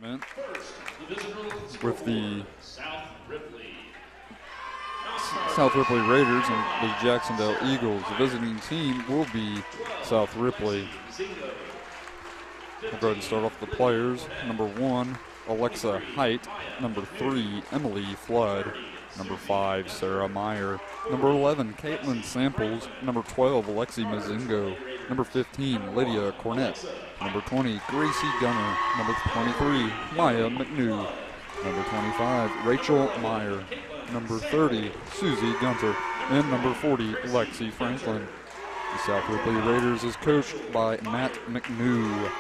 tournament with the South Ripley Raiders and the Jac-Cen-Del Eagles. The visiting team will be South Ripley. We'll go ahead and start off the players. Number 1, Alexa Height. Number 3, Emily Flood. Number 5, Sarah Meyer. Number 11, Caitlin Samples. Number 12, Alexi Mazingo. Number 15, Lydia Cornett. Number 20, Gracie Gunner. Number 23, Maya McNew. Number 25, Rachel Meyer. Number 30, Susie Gunter. And number 40, Lexi Franklin. The South Ripley Raiders is coached by Matt McNew.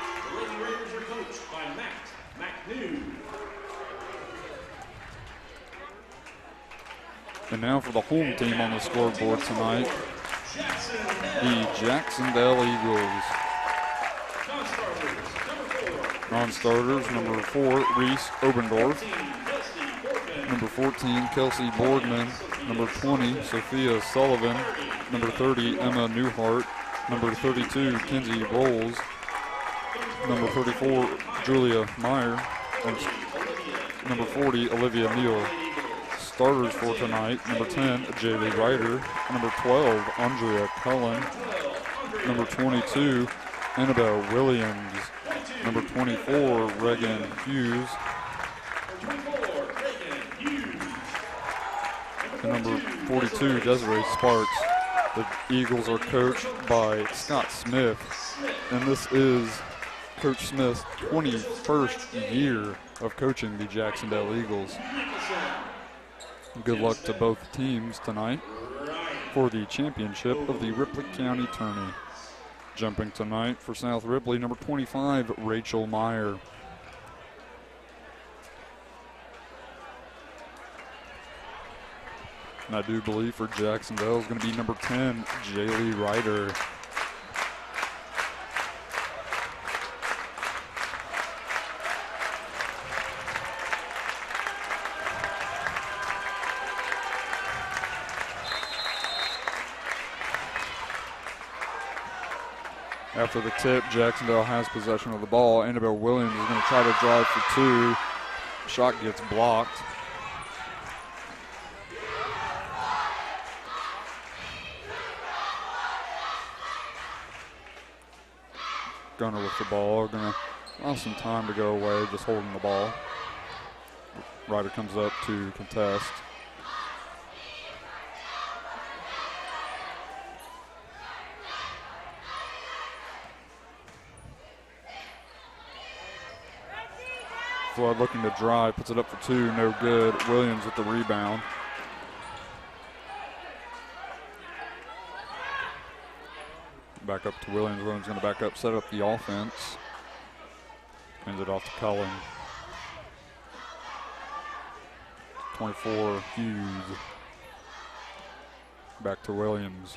And now for the home team on the scoreboard tonight, the Jac-Cen-Del Eagles. Non-starters, number 4, Reese Obendorf. Number 14, Kelsey Boardman. Number 20, Sophia Sullivan. Number 30, Emma Newhart. Number 32, Kinsey Rolls. Number 34, Julia Meyer. And number 40, Olivia Neal. Starters for tonight, number 10, Jaylee Ryder. Number 12, Andrea Cullen. Number 22, Annabelle Williams. Number 24, Reagan Hughes. And number 42, Desiree Sparks. The Eagles are coached by Scott Smith. And this is Coach Smith's 21st year of coaching the Jac-Cen-Del Eagles. Good luck to both teams tonight for the championship of the Ripley County Tourney. Jumping tonight for South Ripley, number 25, Rachel Meyer. And I do believe for Jac-Cen-Del is going to be number 10, Jaylee Ryder. After the tip, Jac-Cen-Del has possession of the ball. Annabelle Williams is going to try to drive for 2. Shot gets blocked. Gunner with the ball. Going to allow some time to go away, just holding the ball. Ryder comes up to contest. Flood looking to drive, puts it up for 2, no good. Williams with the rebound. Back up to Williams. Williams going to back up, set up the offense. Hands it off to Cullen. 24, Hughes. Back to Williams.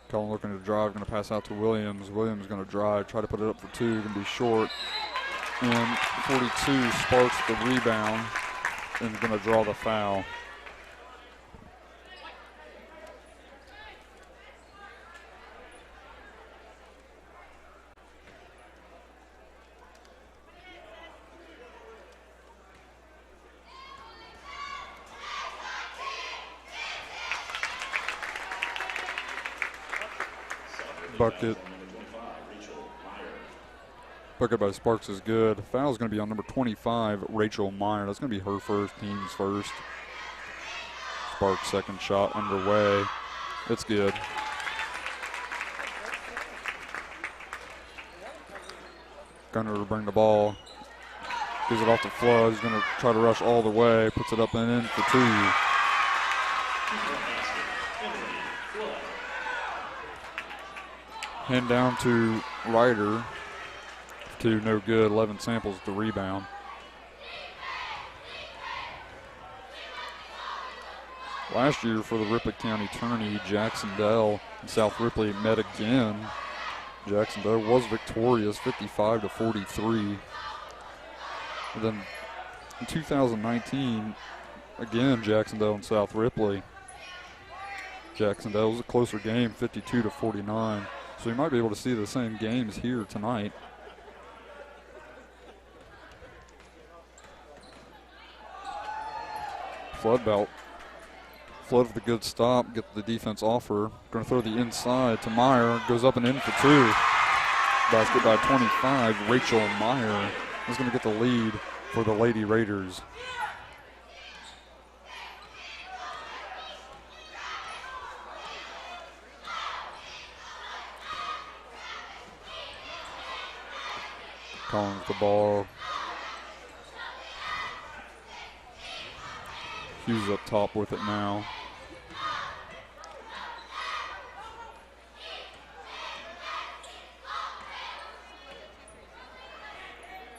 Cullen looking to drive, going to pass out to Williams. Williams going to drive, try to put it up for 2, going to be short. And 42 Sparks the rebound and is going to draw the foul. Bucket by Sparks is good. Foul is going to be on number 25, Rachel Meyer. That's going to be her first, team's first. Sparks' second shot underway. It's good. Gunner to bring the ball. Gives it off to Flood. He's going to try to rush all the way. Puts it up and in for 2. Hand down to Ryder. 2, no good. 11 Samples the rebound. Last year for the Ripley County Tourney, Jac-Cen-Del and South Ripley met again. Jac-Cen-Del was victorious, 55-43. And then in 2019, again, Jac-Cen-Del and South Ripley. Jac-Cen-Del was a closer game, 52-49. So you might be able to see the same games here tonight. Flood with a good stop, get the defense off her. Going to throw the inside to Meyer. Goes up and in for two. Basket by 25. Rachel Meyer is going to get the lead for the Lady Raiders. Collins with the ball. Hughes up top with it now.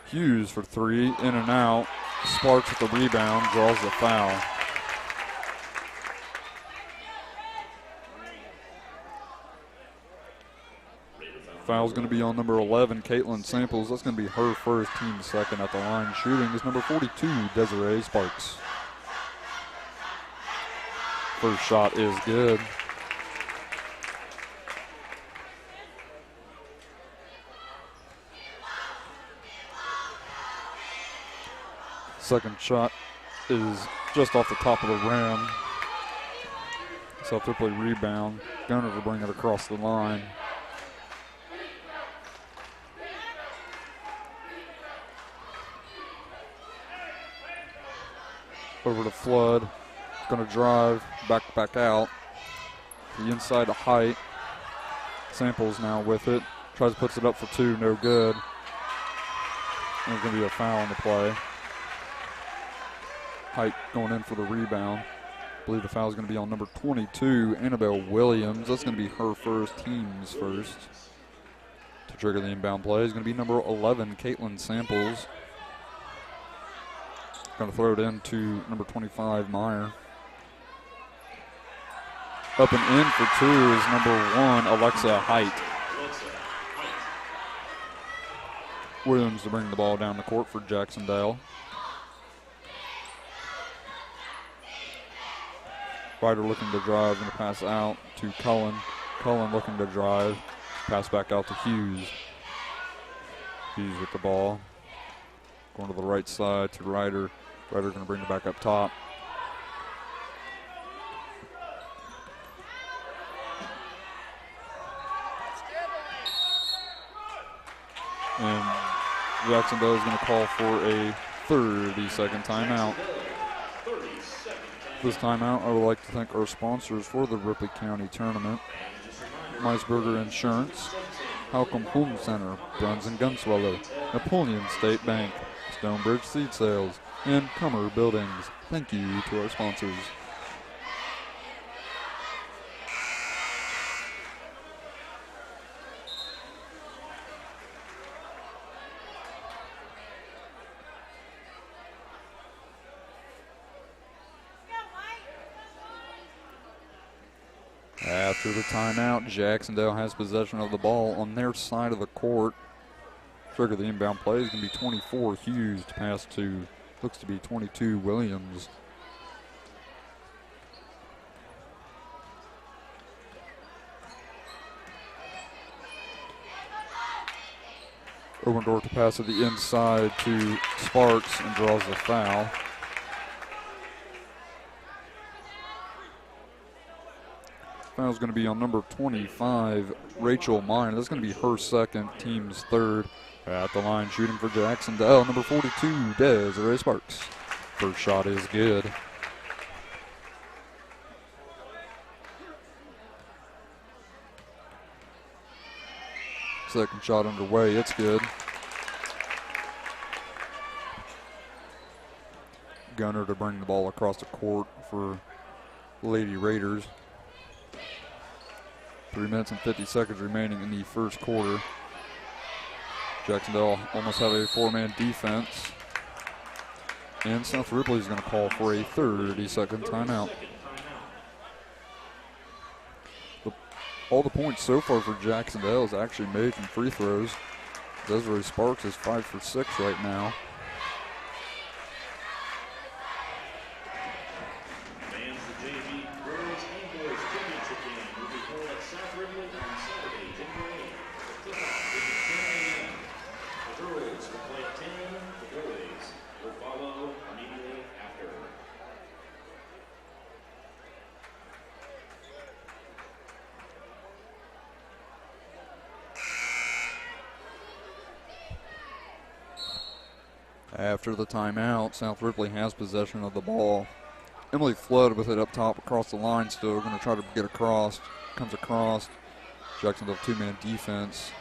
Hughes for three, in and out. Sparks with the rebound, draws the foul. Foul's going to be on number 11, Caitlin Samples. That's going to be her first, team second at the line. Shooting is number 42, Desiree Sparks. First shot is good. Second shot is just off the top of the rim. South Ripley rebound. Gunner to bring it across the line. Over to Flood. Going to drive, back out. The inside to Height. Samples now with it. Tries to puts it up for two, no good. And there's going to be a foul on the play. Height going in for the rebound. I believe the foul is going to be on number 22, Annabelle Williams. That's going to be her first, team's first. To trigger the inbound play is going to be number 11, Caitlin Samples. Going to throw it into number 25, Meyer. Up and in for two is number 1, Alexa Height. Williams to bring the ball down the court for Jac-Cen-Del. Ryder looking to drive and to pass out to Cullen. Cullen looking to drive. Pass back out to Hughes. Hughes with the ball. Going to the right side to Ryder. Ryder going to bring it back up top. And Jac-Cen-Del is going to call for a 30-second timeout. This timeout, I would like to thank our sponsors for the Ripley County Tournament. Meisberger Insurance, Halcombe Home Center, Bruns and Gunswallow, Napoleon State Bank, Stonebridge Seed Sales, and Comer Buildings. Thank you to our sponsors. After the timeout, Jac-Cen-Del has possession of the ball on their side of the court. Trigger the inbound play is going to be 24 Hughes to pass to, looks to be 22 Williams. Obendorf to pass to the inside to Sparks and draws the foul. Foul's going to be on number 25, Rachel Meyer. That's going to be her second, team's third. At the line, shooting for Jac-Cen-Del, number 42, Desiree Sparks. First shot is good. Second shot underway, it's good. Gunner to bring the ball across the court for Lady Raiders. 3 minutes and 50 seconds remaining in the first quarter. Jac-Cen-Del almost have a 4-man defense. And South Ripley is going to call for a 30-second timeout. All the points so far for Jac-Cen-Del is actually made from free throws. Desiree Sparks is 5 for 6 right now. After the timeout, South Ripley has possession of the ball. Emily Flood with it up top across the line still. Going to try to get across. Comes across. Jac-Cen-Del two-man defense.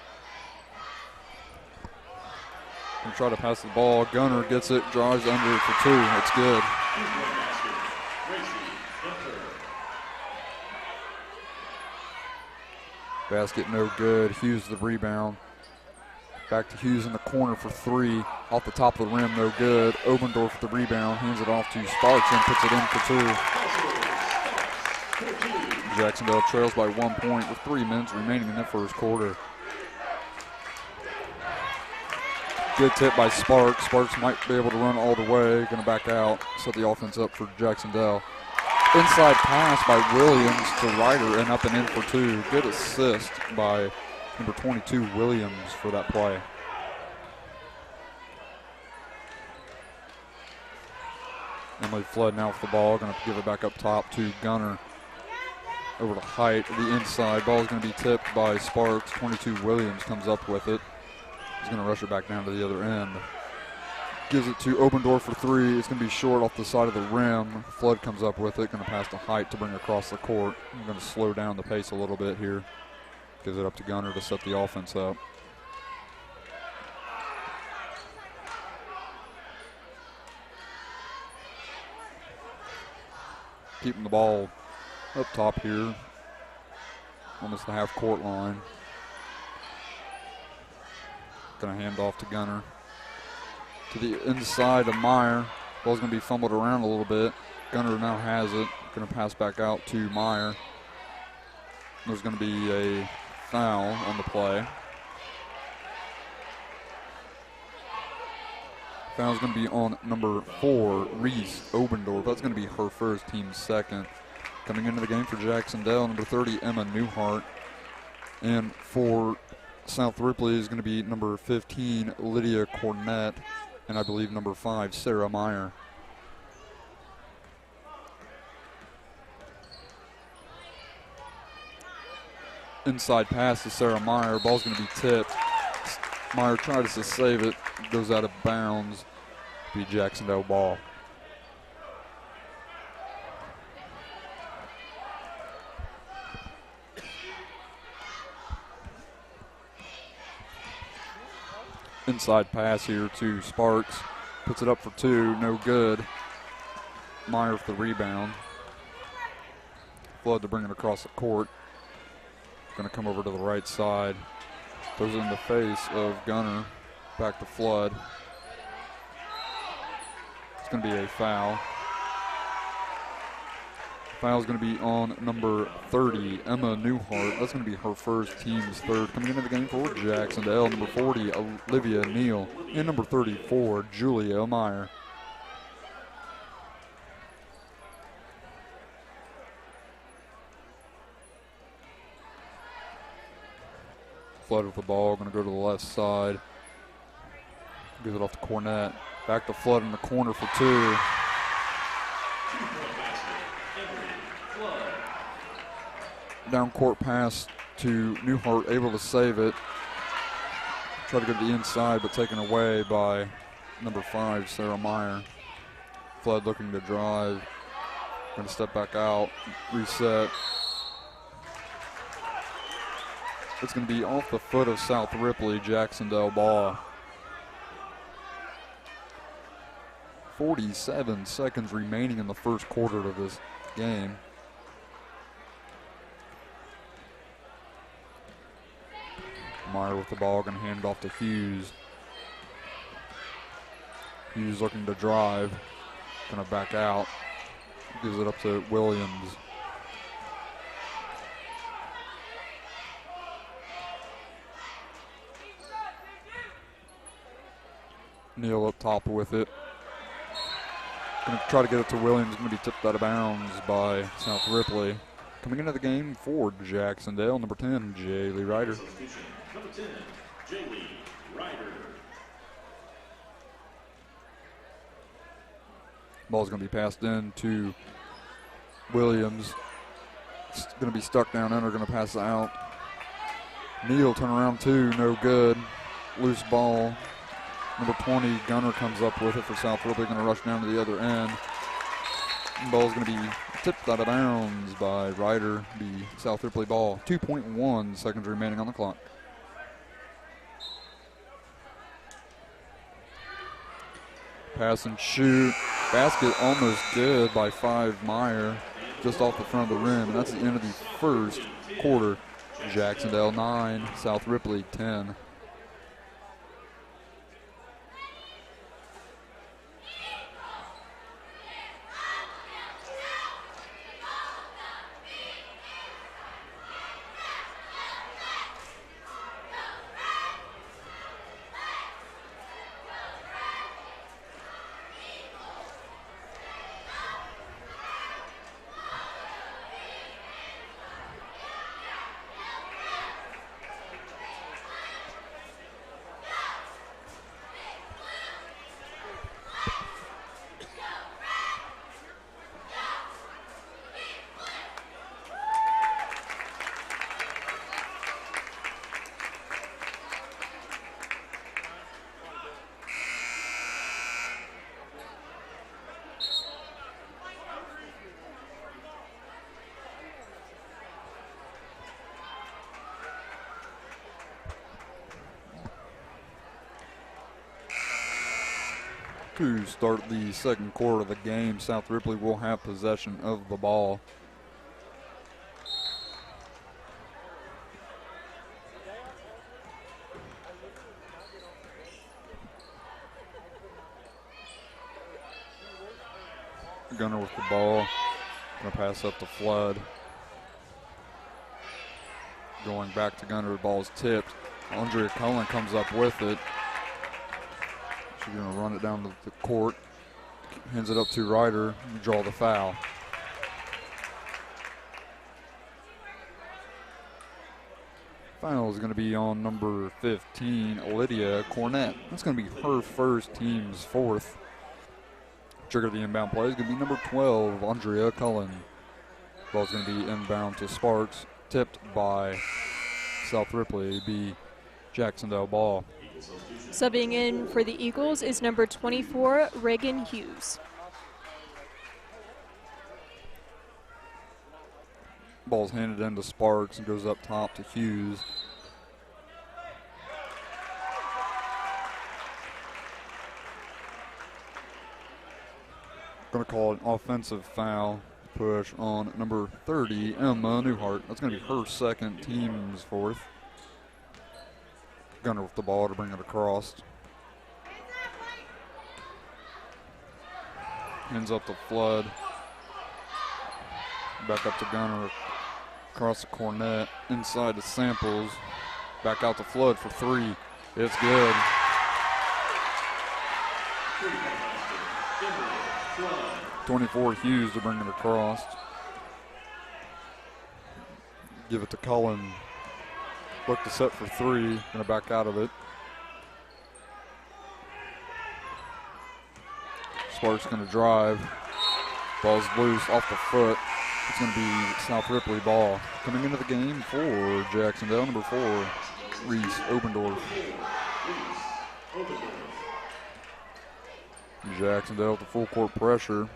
Going to try to pass the ball. Gunner gets it, drives under for two. That's good. Basket no good. Hughes the rebound. Back to Hughes in the corner for three. Off the top of the rim, no good. Obendorf with the rebound. Hands it off to Sparks and puts it in for two. Jac-Cen-Del trails by 1 point with 3 minutes remaining in the first quarter. Good tip by Sparks. Sparks might be able to run all the way. Going to back out. Set the offense up for Jac-Cen-Del. Inside pass by Williams to Ryder and up and in for two. Good assist by number 22, Williams, for that play. Emily Flood now with the ball. Going to give it back up top to Gunner. Over to Height, the inside. Ball is going to be tipped by Sparks. 22, Williams comes up with it. He's going to rush it back down to the other end. Gives it to Obendorf for three. It's going to be short off the side of the rim. Flood comes up with it. Going to pass to Height to bring it across the court. I'm going to slow down the pace a little bit here. Gives it up to Gunner to set the offense up. Keeping the ball up top here. Almost the half-court line. Going to hand off to Gunner. To the inside of Meyer. Ball's going to be fumbled around a little bit. Gunner now has it. Going to pass back out to Meyer. There's going to be a foul on the play. Foul's going to be on number 4, Reese Obendorf. That's going to be her first, team's second. Coming into the game for Jac-Cen-Del, number 30, Emma Newhart. And for South Ripley is going to be number 15, Lydia Cornett. And I believe number 5, Sarah Meyer. Inside pass to Sarah Meyer. Ball's going to be tipped. Meyer tries to save it. Goes out of bounds. Be Jac-Cen-Del ball. Inside pass here to Sparks. Puts it up for two. No good. Meyer with the rebound. Flood to bring it across the court. Going to come over to the right side. Throws it in the face of Gunner. Back to Flood. It's going to be a foul. Foul's going to be on number 30, Emma Newhart. That's going to be her first, team's third. Coming into the game for Jac-Cen-Del, number 40, Olivia Neal. And number 34, Julia Meyer. Flood with the ball, going to go to the left side. Gives it off to Cornett. Back to Flood in the corner for two. Down court pass to Newhart, able to save it. Try to go to the inside, but taken away by number 5, Sarah Meyer. Flood looking to drive. Going to step back out, reset. It's going to be off the foot of South Ripley, Jac-Cen-Del ball. 47 seconds remaining in the first quarter of this game. Meyer with the ball, going to hand it off to Hughes. Hughes looking to drive, going to back out. Gives it up to Williams. Neal up top with it. Going to try to get it to Williams. Going to be tipped out of bounds by South Ripley. Coming into the game for Jac-Cen-Del, number 10, Jaylee Ryder. Number 10, Jaylee Ryder. Ball's going to be passed in to Williams. It's going to be stuck down under, going to pass it out. Neal turn around two, no good. Loose ball. Number 20, Gunner comes up with it for South Ripley, going to rush down to the other end. Ball's going to be tipped out of bounds by Ryder, the South Ripley ball. 2.1 seconds remaining on the clock. Pass and shoot. Basket almost good by 5 Meyer, just off the front of the rim. And that's the end of the first quarter. Jac-Cen-Del 9, South Ripley 10. To start the second quarter of the game, South Ripley will have possession of the ball. Gunner with the ball, gonna pass up to Flood. Going back to Gunner, the ball's tipped. Andrea Cullen comes up with it. She's going to run it down the court. Hands it up to Ryder. Draw the foul. Foul is going to be on number 15, Lydia Cornett. That's going to be her first, team's fourth. Trigger the inbound play is going to be number 12, Andrea Cullen. Ball's going to be inbound to Sparks. Tipped by South Ripley. Be Jac-Cen-Del ball. Subbing in for the Eagles is number 24, Reagan Hughes. Ball's handed into Sparks and goes up top to Hughes. Going to call an offensive foul push on number 30, Emma Newhart. That's going to be her second, team's fourth. Gunner with the ball to bring it across. Ends up to Flood. Back up to Gunner. Across the Cornet. Inside to Samples. Back out to Flood for 3. It's good. .24 Hughes to bring it across. Give it to Cullen. Look to set for 3. Going to back out of it. Sparks going to drive. Ball's loose off the foot. It's going to be South Ripley ball. Coming into the game for Jac-Cen-Del, number 4, Reese Obendorf. Jac-Cen-Del with the full court pressure.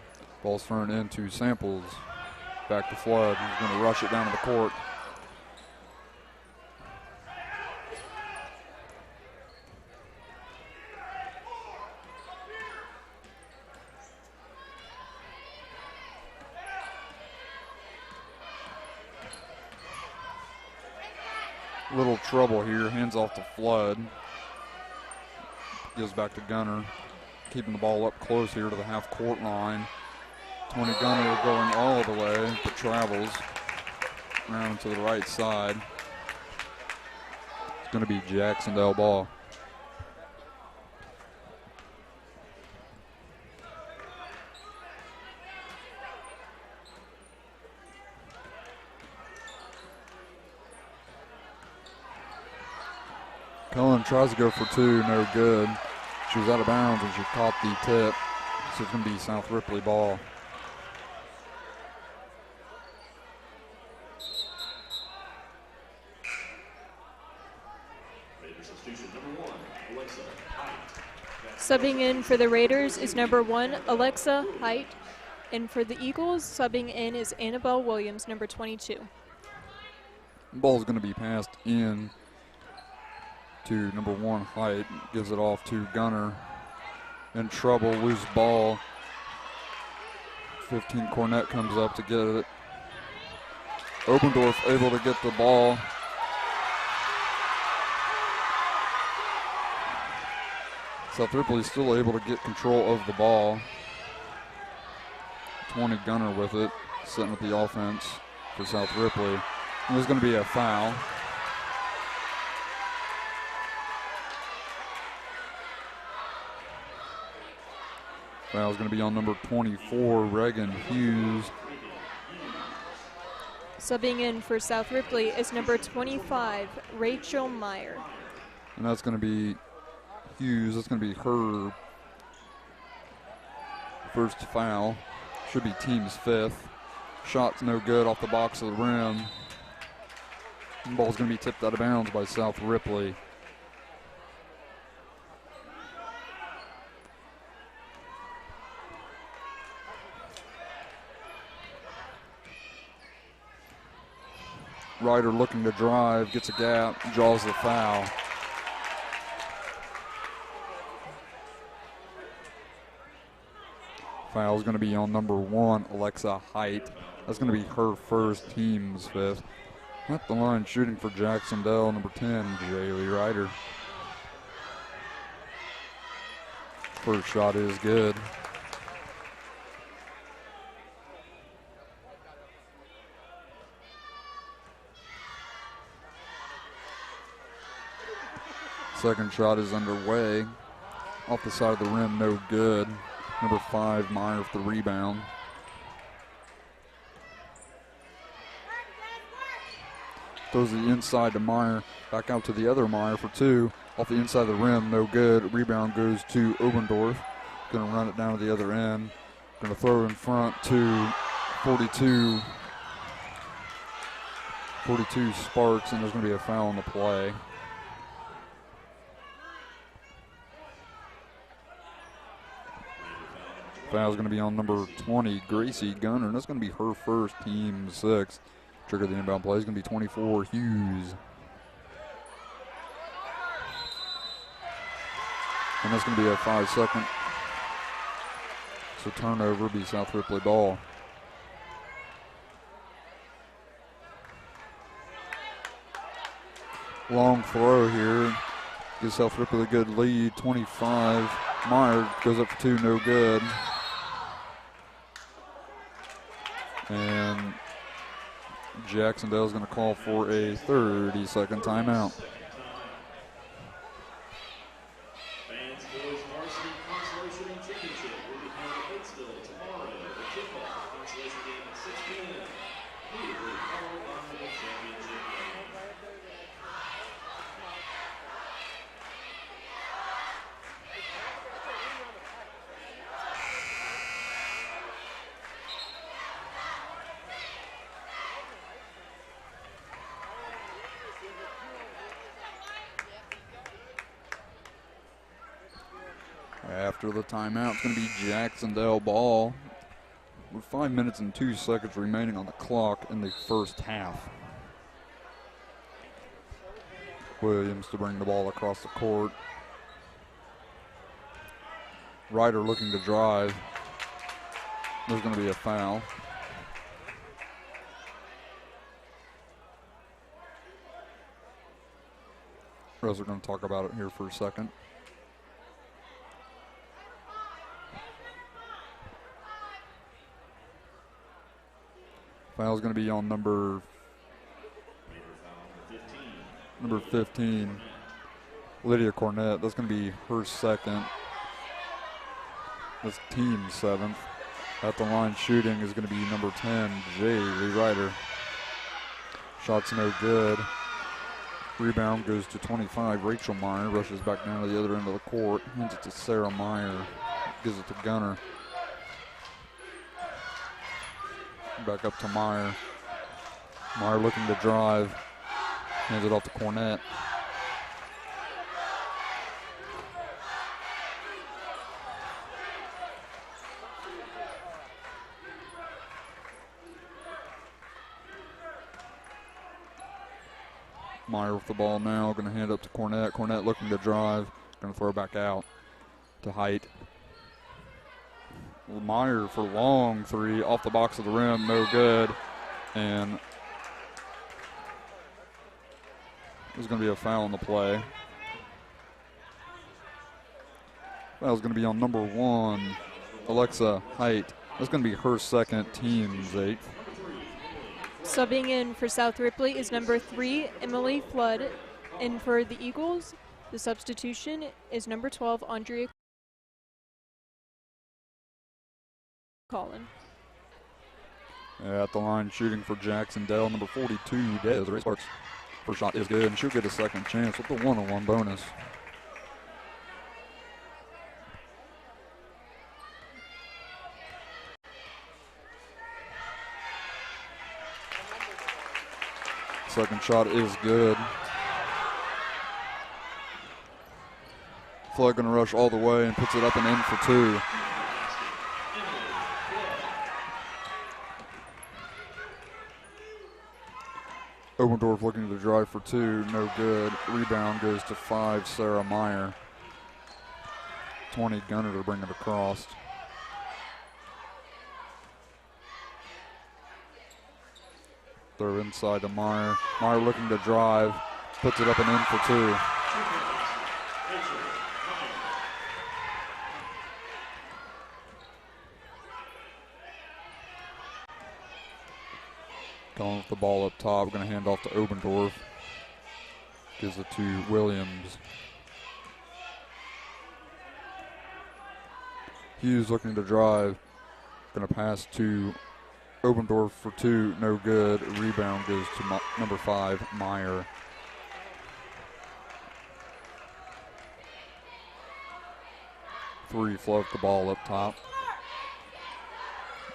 Ball's thrown into Samples. Back to Flood. He's going to rush it down to the court. Little trouble here. Hands off to Flood. Gives back to Gunner. Keeping the ball up close here to the half-court line. 20 Gunner going all the way, but travels around to the right side. It's going to be Jac-Cen-Del ball. Cullen tries to go for 2, no good. She was out of bounds and she caught the tip. So it's going to be South Ripley ball. Subbing in for the Raiders is number 1, Alexa Height. And for the Eagles, subbing in is Annabelle Williams, number 22. Ball's going to be passed in to number 1, Height. Gives it off to Gunner. In trouble, loose ball. 15, Cornett comes up to get it. Obendorf able to get the ball. South Ripley still able to get control of the ball. 20, Gunner with it, setting up the offense for South Ripley. And there's going to be a foul. Foul's going to be on number 24, Reagan Hughes. Subbing in for South Ripley is number 25, Rachel Meyer. And that's going to be Hughes. That's going to be her first foul. Should be team's 5th. Shot's no good off the box of the rim. The ball's going to be tipped out of bounds by South Ripley. Ryder looking to drive, gets a gap, draws the foul. Foul's going to be on number 1, Alexa Height. That's going to be her first, team's 5th. At the line shooting for Jac-Cen-Del, number 10, Jaylee Ryder. First shot is good. Second shot is underway. Off the side of the rim, no good. Number 5, Meyer with the rebound. Throws the inside to Meyer. Back out to the other Meyer for 2. Off the inside of the rim, no good. Rebound goes to Obendorf. Going to run it down to the other end. Going to throw in front to 42 Sparks, and there's going to be a foul on the play. Foul's going to be on number 20, Gracie Gunner, and that's going to be her first, team 6th. Trigger the inbound play is going to be 24, Hughes. And that's going to be a 5-second. So turnover, be South Ripley ball. Long throw here. Gives South Ripley a good lead, 25. Meyer goes up for 2, no good. And Jac-Cen-Del is going to call for a 30-second timeout. Fans Boys Varsity Consolation Championship will be held at Batesville tomorrow. The kickoff consolation game at 6 p.m. Immediately followed by the championship game. After the timeout, it's going to be Jac-Cen-Del ball with 5 minutes and 2 seconds remaining on the clock in the first half. Williams to bring the ball across the court. Ryder looking to drive. There's going to be a foul. We're going to talk about it here for a second. Foul's going to be on number 15, Lydia Cornett. That's going to be her 2nd. That's team 7th. At the line shooting is going to be number 10, Jaylee Ryder. Shot's no good. Rebound goes to 25, Rachel Meyer. Rushes back down to the other end of the court. Hands it to Sarah Meyer. Gives it to Gunner. Back up to Meyer. Meyer looking to drive. Hands it off to Cornett. Meyer with the ball now, going to hand up to Cornett. Cornett looking to drive, going to throw back out to Height. Meyer for long three, off the box of the rim, no good. And there's going to be a foul on the play. Foul's going to be on number 1, Alexa Height. That's going to be her second, team's 8th. Subbing in for South Ripley is number 3, Emily Flood. And for the Eagles, the substitution is number 12, Andrea Collin. At the line, shooting for Jac-Cen-Del, number 42, Desiree Sparks. First shot is good, and she'll get a second chance with the one-on-one bonus. Second shot is good. Flood going to rush all the way and puts it up and in for 2. Obendorf looking to drive for 2, no good. Rebound goes to 5, Sarah Meyer. 20, Gunner to bring it across. Throw inside to Meyer. Meyer looking to drive, puts it up and in for 2. Going with the ball up top, going to hand off to Obendorf. Gives it to Williams. Hughes looking to drive, going to pass to Obendorf for 2, no good. Rebound goes to number 5, Meyer. Three, float the ball up top.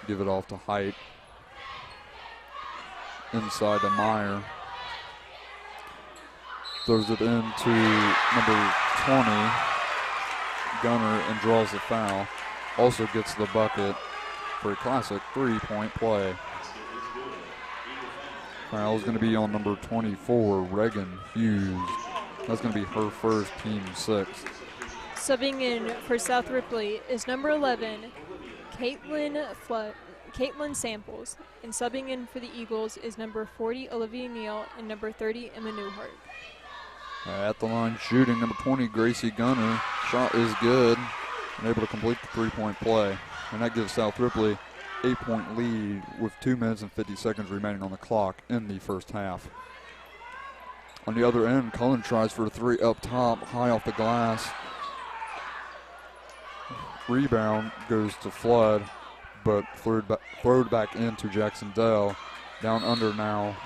Give it off to Height. Inside to Meyer. Throws it into number 20, Gunner, and draws the foul. Also gets the bucket for a classic 3-point play. Foul is going to be on number 24, Reagan Hughes. That's going to be her first, team 6th. Subbing in for South Ripley is number 11, Caitlin Samples. And subbing in for the Eagles is number 40, Olivia Neal, and number 30, Emma Newhart. At the line shooting, number 20, Gracie Gunner. Shot is good and able to complete the 3-point play. And that gives South Ripley 8-point lead with 2 minutes and 50 seconds remaining on the clock in the first half. On the other end, Cullen tries for a 3 up top, high off the glass. Rebound goes to Flood, but throwed back into Jac-Cen-Del. Down under now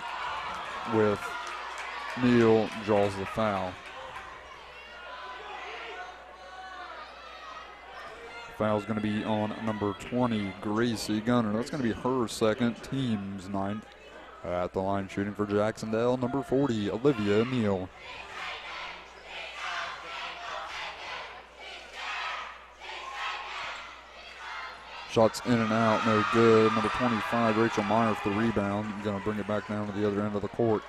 with Neal, draws the foul. Foul's going to be on number 20, Gracie Gunner. That's going to be her second, team's 9th. At the line shooting for Jac-Cen-Del, number 40, Olivia Neal. Shots in and out, no good. Number 25, Rachel Meyer for the rebound. Going to bring it back down to the other end of the court.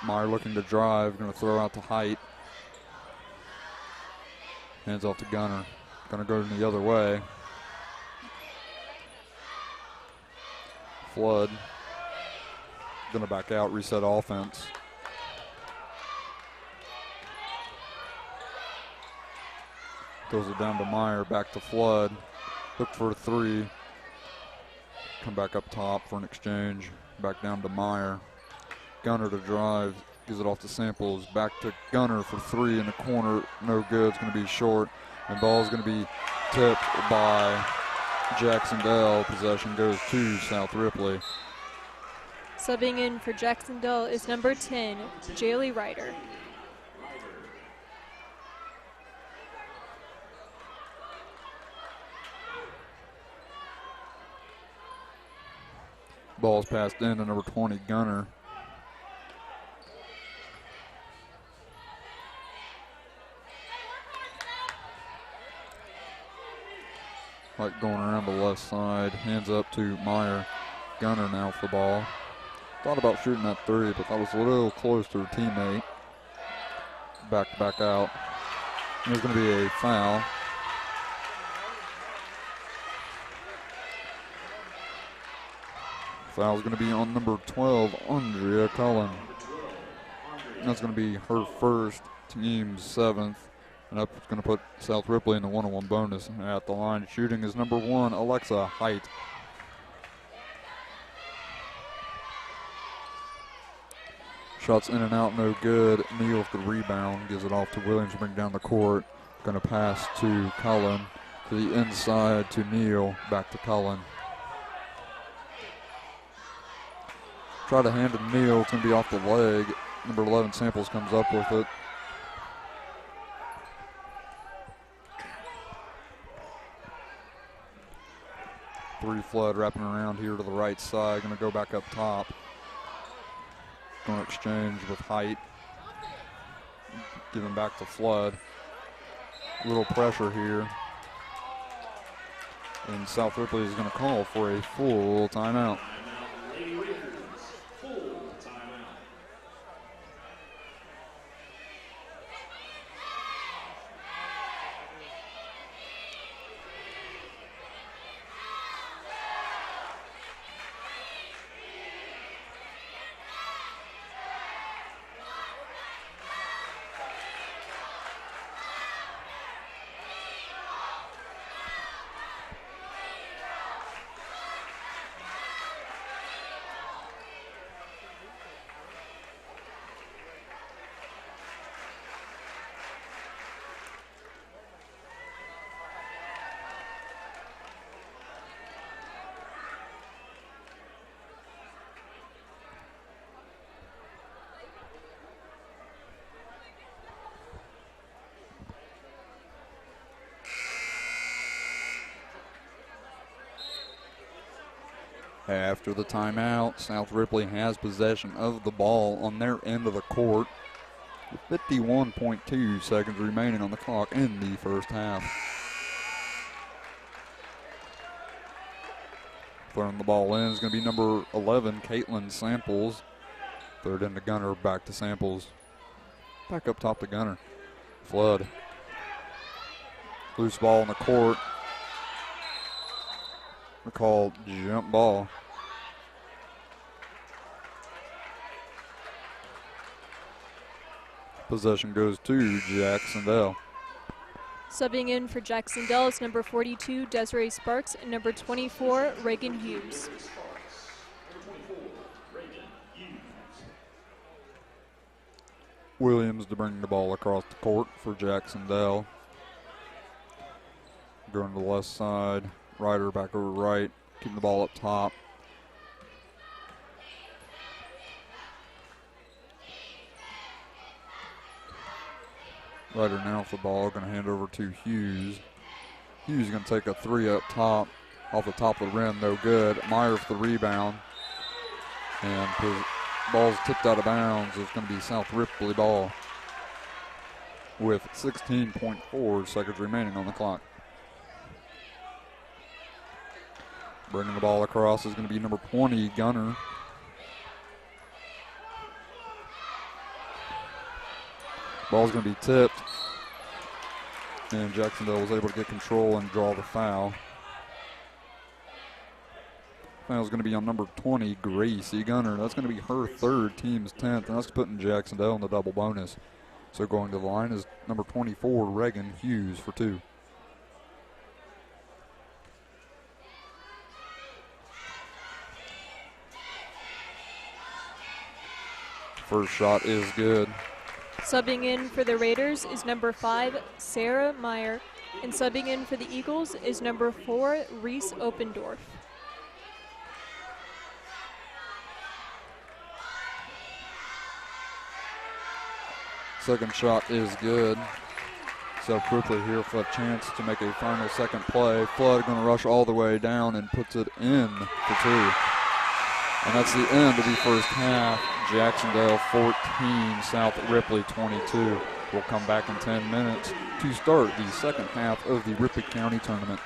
Meyer looking to drive, going to throw out to Height. Hands off to Gunner. Going to go the other way. Flood. Going to back out, reset offense. Throws it down to Meyer, back to Flood. Look for a 3. Come back up top for an exchange. Back down to Meyer. Gunner to drive. Gives it off to Samples. Back to Gunner for 3 in the corner. No good. It's going to be short. And ball is going to be tipped by Jac-Cen-Del. Possession goes to South Ripley. Subbing in for Jac-Cen-Del is number 10, Jaylee Ryder. Ball's passed in to number 20, Gunner. Like going around the left side, hands up to Meyer. Gunner now for the ball. Thought about shooting that three, but that was a little close to her teammate. Back out. There's going to be a foul. Foul's going to be on number 12, Andrea Cullen. That's going to be her first, team's 7th. And that's going to put South Ripley in the 1-on-1 bonus. At the line shooting is number 1, Alexa Height. Shots in and out, no good. Neal with the rebound, gives it off to Williams to bring down the court. Going to pass to Cullen, to the inside to Neal, back to Cullen. Try to hand to Neal, it's going to be off the leg. Number 11, Samples, comes up with it. Three Flood wrapping around here to the right side, going to go back up top. Going to exchange with Height. Giving back to Flood. A little pressure here. And South Ripley is going to call for a full timeout. After the timeout, South Ripley has possession of the ball on their end of the court. 51.2 seconds remaining on the clock in the first half. Throwing the ball in is going to be number 11, Caitlin Samples. Third into Gunner, back to Samples. Back up top to Gunner. Flood. Loose ball in the court. They're called jump ball. Possession goes to Jac-Cen-Del. Subbing in for Jac-Cen-Del is number 42, Desiree Sparks, and number 24, Reagan Hughes. Williams to bring the ball across the court for Jac-Cen-Del. Going to the left side. Ryder back over right, keeping the ball up top. Ryder now with the ball, going to hand over to Hughes. Hughes going to take a three up top, off the top of the rim, no good. Meyer for the rebound. And the ball's tipped out of bounds. It's going to be South Ripley ball with 16.4 seconds remaining on the clock. Bringing the ball across is going to be number 20, Gunner. Ball's going to be tipped. And Jac-Cen-Del was able to get control and draw the foul. Foul's going to be on number 20, Gracie Gunner. That's going to be her third, team's 10th, and that's putting Jac-Cen-Del in the double bonus. So going to the line is number 24, Reagan Hughes for 2. First shot is good. Subbing in for the Raiders is number 5, Sarah Meyer, and subbing in for the Eagles is number 4, Reese Opendorf. Second shot is good. South Ripley here for a chance to make a final second play. Flood going to rush all the way down and puts it in for 2. And that's the end of the first half. Jac-Cen-Del 14, South Ripley 22. We'll come back in 10 minutes to start the second half of the Ripley County Tournament.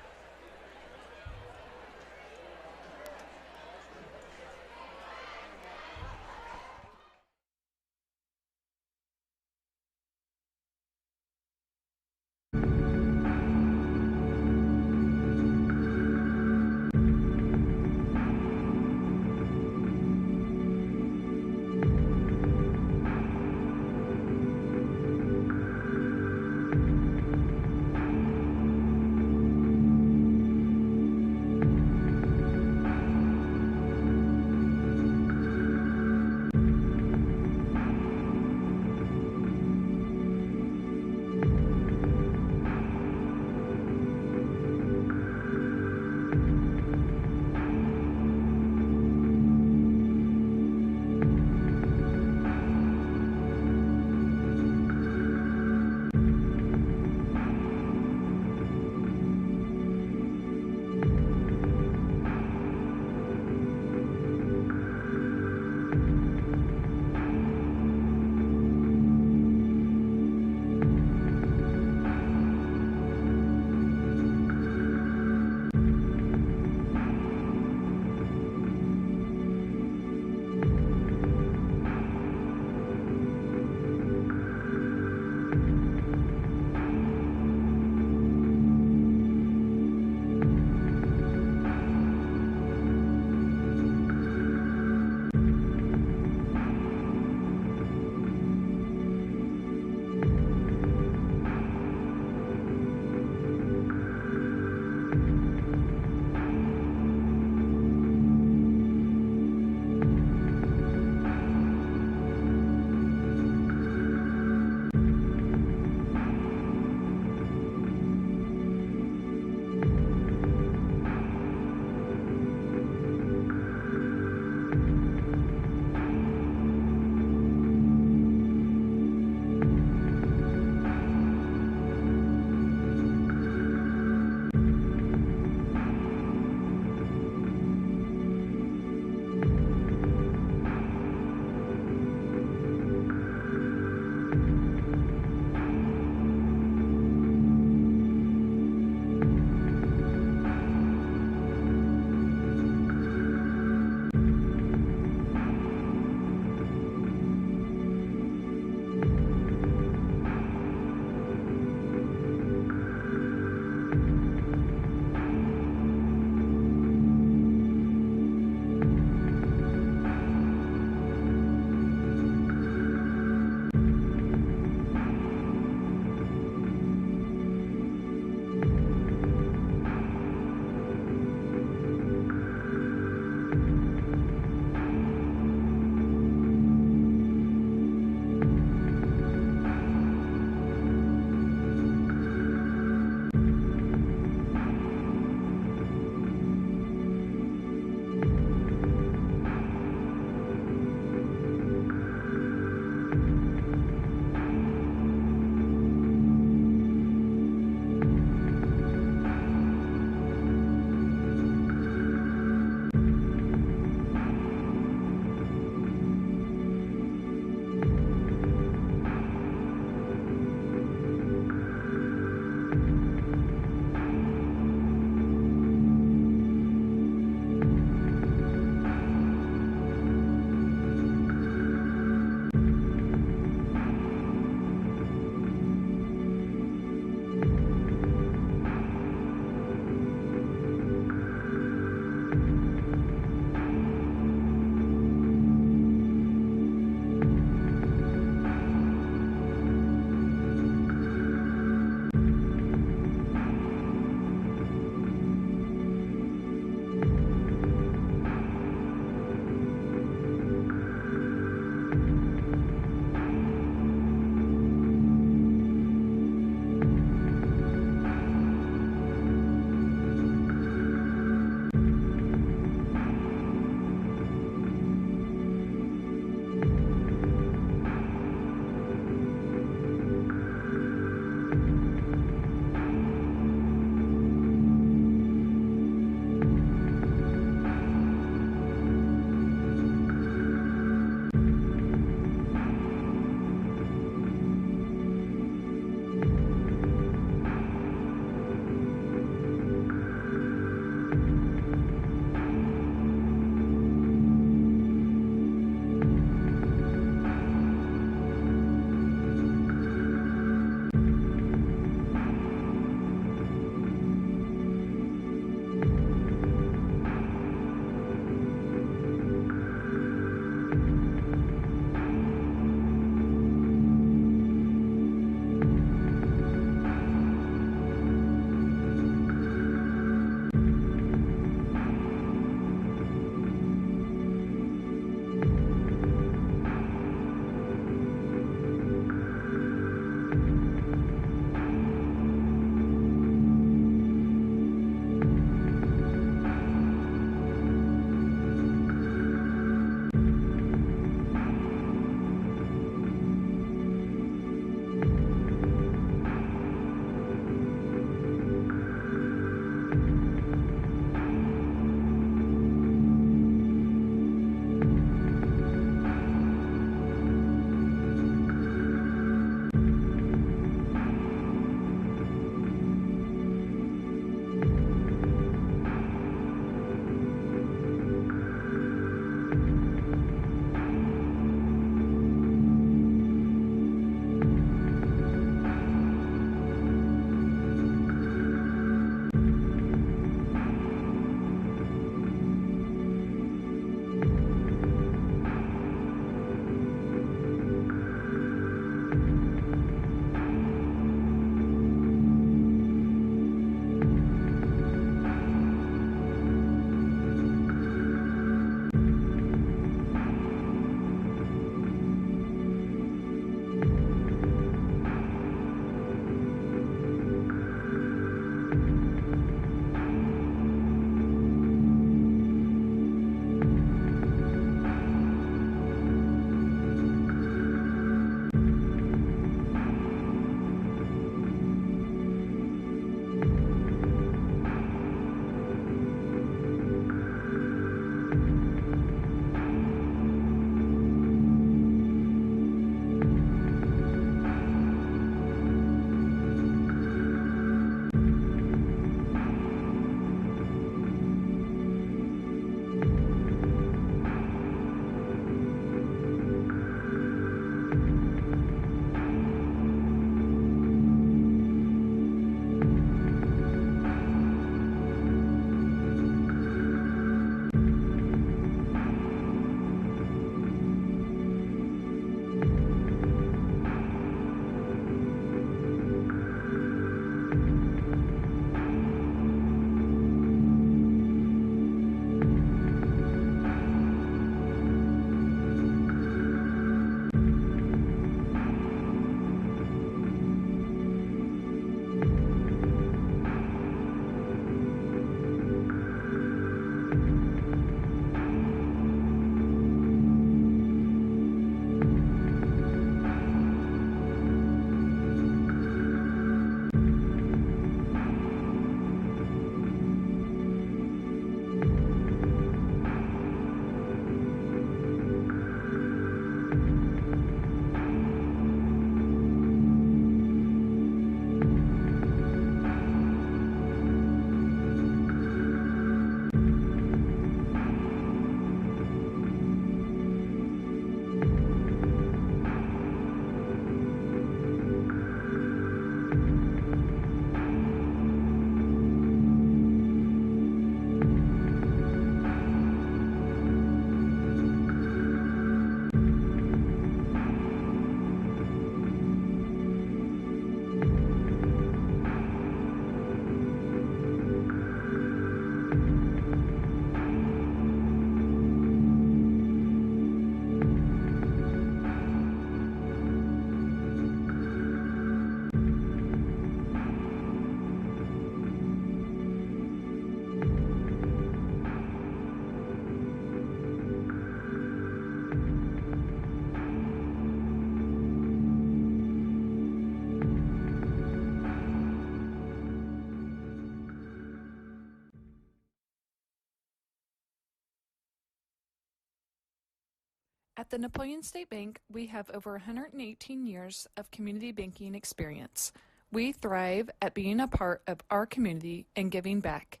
At the Napoleon State Bank, we have over 118 years of community banking experience. We thrive at being a part of our community and giving back,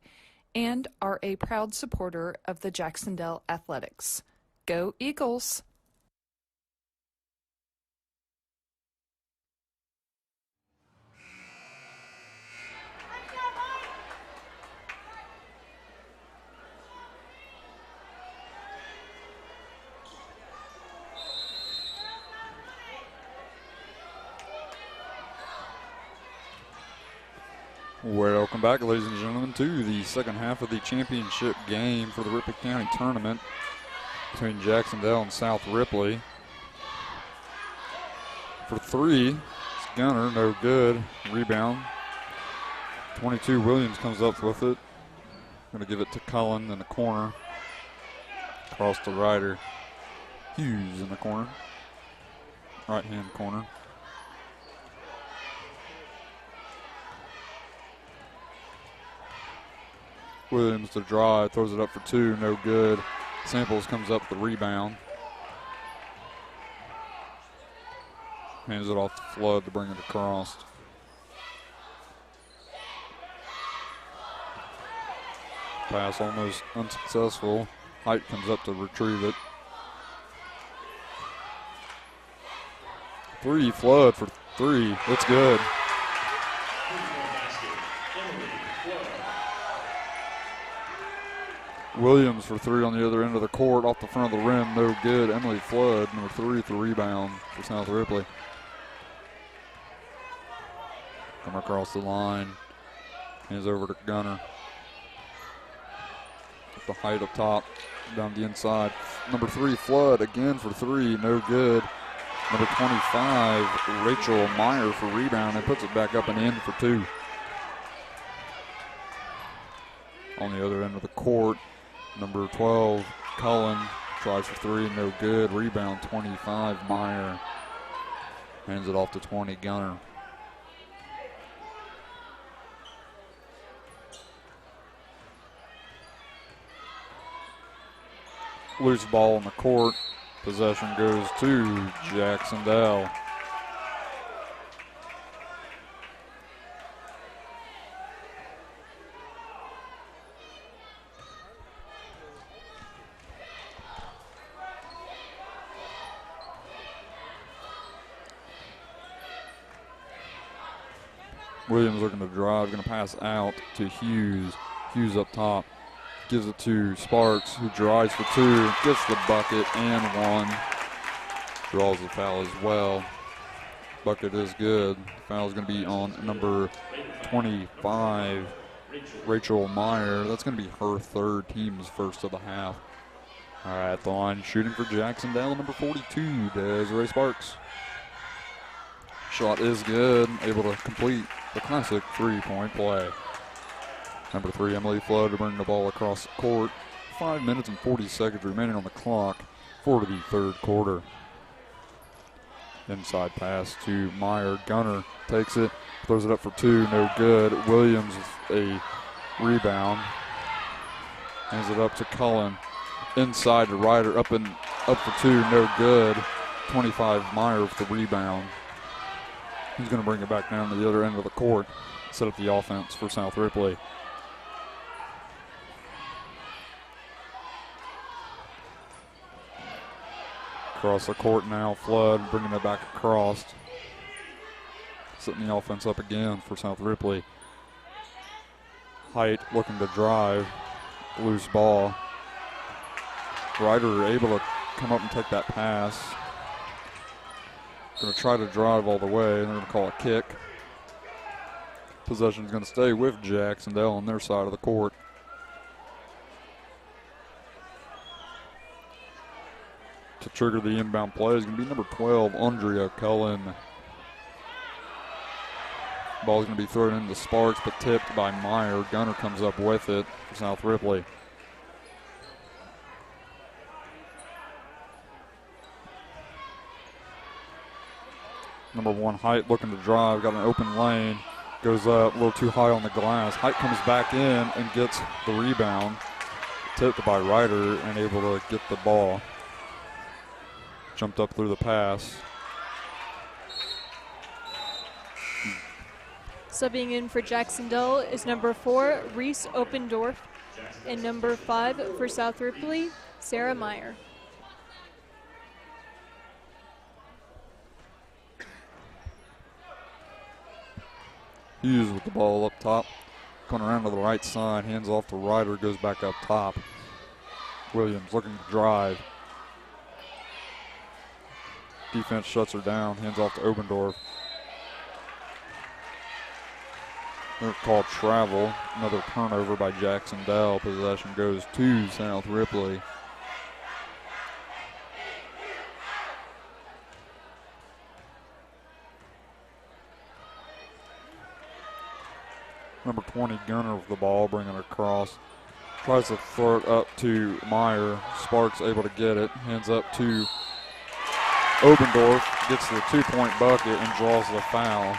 and are a proud supporter of the Jac-Cen-Del athletics. Go Eagles! Welcome back, ladies and gentlemen, to the second half of the championship game for the Ripley County tournament between Jac-Cen-Del and South Ripley. For three, it's Gunner, no good. Rebound. 22 Williams comes up with it. Going to give it to Cullen in the corner. Across to Ryder. Hughes in the corner. Right-hand corner. Williams to drive, throws it up for two, no good. Samples comes up the rebound. Hands it off to Flood to bring it across. Pass almost unsuccessful. Height comes up to retrieve it. Three, Flood for three. It's good. Williams for three on the other end of the court, off the front of the rim, no good. Emily Flood, number three, for rebound for South Ripley. Come across the line, hands over to Gunner. The height up top, down the inside. Number three, Flood, again for three, no good. Number 25, Rachel Meyer for rebound, and puts it back up and in for two. On the other end of the court, number 12, Cullen, tries for three, no good. Rebound, 25, Meyer. Hands it off to 20, Gunner. Loose ball on the court. Possession goes to Jac-Cen-Del. Williams looking to drive, going to pass out to Hughes. Hughes up top. Gives it to Sparks, who drives for two, gets the bucket and one. Draws the foul as well. Bucket is good. The foul is going to be on number 25, Rachel Meyer. That's going to be her third, team's first of the half. All right, at the line, shooting for Jac-Cen-Del, number 42, Desiree Sparks. Shot is good, able to complete the classic three-point play. Number three, Emily Flood, to bring the ball across the court. 5 minutes and 40 seconds remaining on the clock for the third quarter. Inside pass to Meyer. Gunner takes it, throws it up for two, no good. Williams with a rebound. Hands it up to Cullen. Inside to Ryder, up for two, no good. 25, Meyer with the rebound. He's going to bring it back down to the other end of the court, set up the offense for South Ripley. Across the court now, Flood bringing it back across. Setting the offense up again for South Ripley. Height looking to drive. Loose ball. Ryder able to come up and take that pass. Going to try to drive all the way, and they're going to call a kick. Possession is going to stay with Jac-Cen-Del on their side of the court. To trigger the inbound play is going to be number 12, Andrea Cullen. Ball is going to be thrown into Sparks, but tipped by Meyer. Gunner comes up with it for South Ripley. Number one, Height looking to drive, got an open lane, goes up a little too high on the glass. Height comes back in and gets the rebound, tipped by Ryder and able to get the ball. Jumped up through the pass. Subbing in for Jac-Cen-Del is number 4, Reese Opendorf, and number 5 for South Ripley, Sarah Meyer. Hughes with the ball up top. Coming around to the right side, hands off to Ryder, goes back up top. Williams looking to drive. Defense shuts her down, hands off to Obendorf. They're called travel. Another turnover by Jac-Cen-Del. Possession goes to South Ripley. Number 20, Gunner with the ball, bringing it across. Tries to throw it up to Meyer. Sparks able to get it. Hands up to Obendorf. Gets the 2-point bucket and draws the foul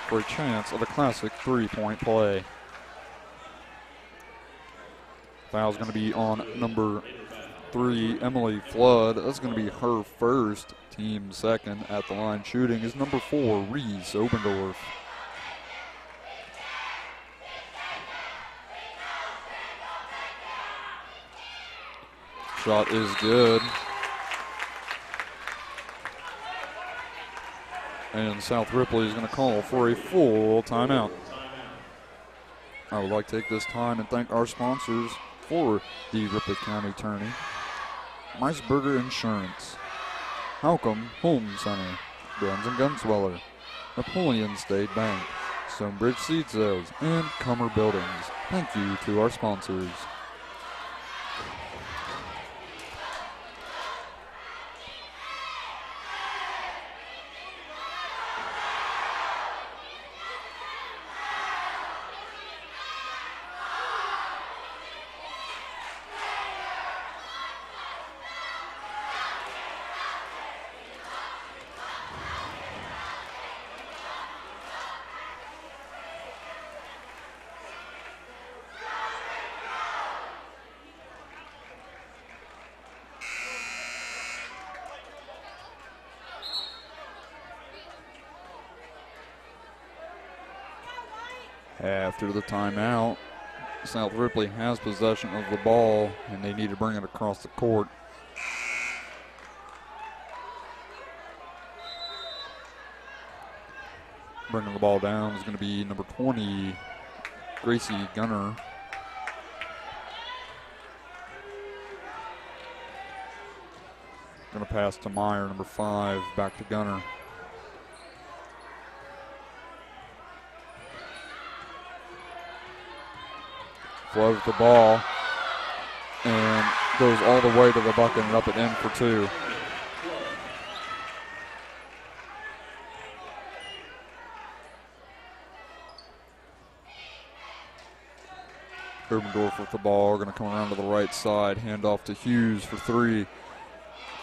for a chance of a classic 3-point play. Foul's going to be on number 3, Emily Flood. That's going to be her first, team second. At the line shooting is number 4, Reese Obendorf. Shot is good. And South Ripley is going to call for a full timeout. I would like to take this time and thank our sponsors for the Ripley County Tourney. Meisberger Insurance, Halcomb Home Center, Bruns & Gunsweller, Napoleon State Bank, Stonebridge Seed Sales, and Comer Buildings. Thank you to our sponsors. After the timeout, South Ripley has possession of the ball, and they need to bring it across the court. Bringing the ball down is going to be number 20, Gracie Gunner. Going to pass to Meyer, number 5, back to Gunner. Flows the ball and goes all the way to the bucket and up and in for 2. Obendorf with the ball, going to come around to the right side, hand off to Hughes for 3.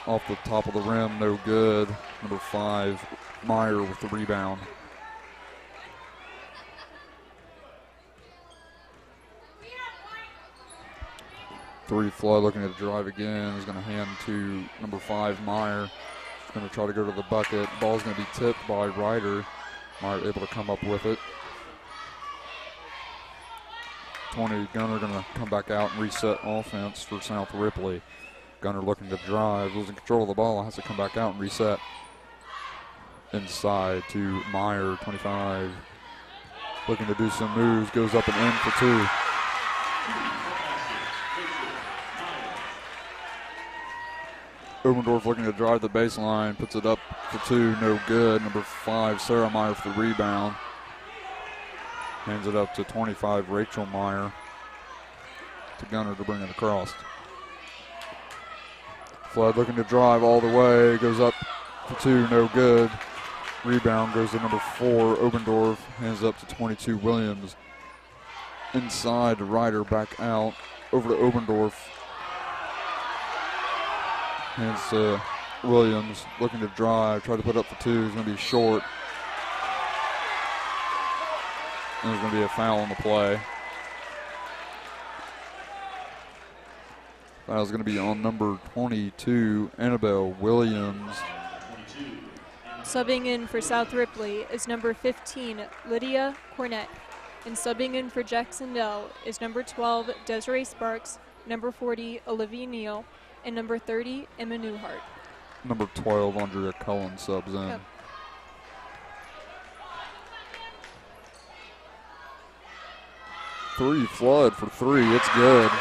Off the top of the rim, no good. Number 5, Meyer with the rebound. Flood looking to drive again. He's going to hand to number 5, Meyer. He's going to try to go to the bucket. Ball's going to be tipped by Ryder. Meyer able to come up with it. 20, Gunner going to come back out and reset offense for South Ripley. Gunner looking to drive, losing control of the ball, has to come back out and reset. Inside to Meyer, 25. Looking to do some moves, goes up and in for 2. Obendorf looking to drive the baseline, puts it up for 2, no good. Number 5, Sarah Meyer for the rebound. Hands it up to 25, Rachel Meyer. To Gunner to bring it across. Flood looking to drive all the way, goes up for 2, no good. Rebound goes to number 4, Obendorf. Hands up to 22, Williams. Inside to Ryder, back out, over to Obendorf. Hands to Williams, looking to drive, try to put up for 2, he's going to be short. And there's going to be a foul on the play. Foul's going to be on number 22, Annabelle Williams. Subbing in for South Ripley is number 15, Lydia Cornett. And subbing in for Jac-Cen-Del is number 12, Desiree Sparks, number 40, Olivia Neal, and number 30, Emma Newhart. Number 12, Andrea Cullen subs in. Yep. Three, Flood for three. It's good.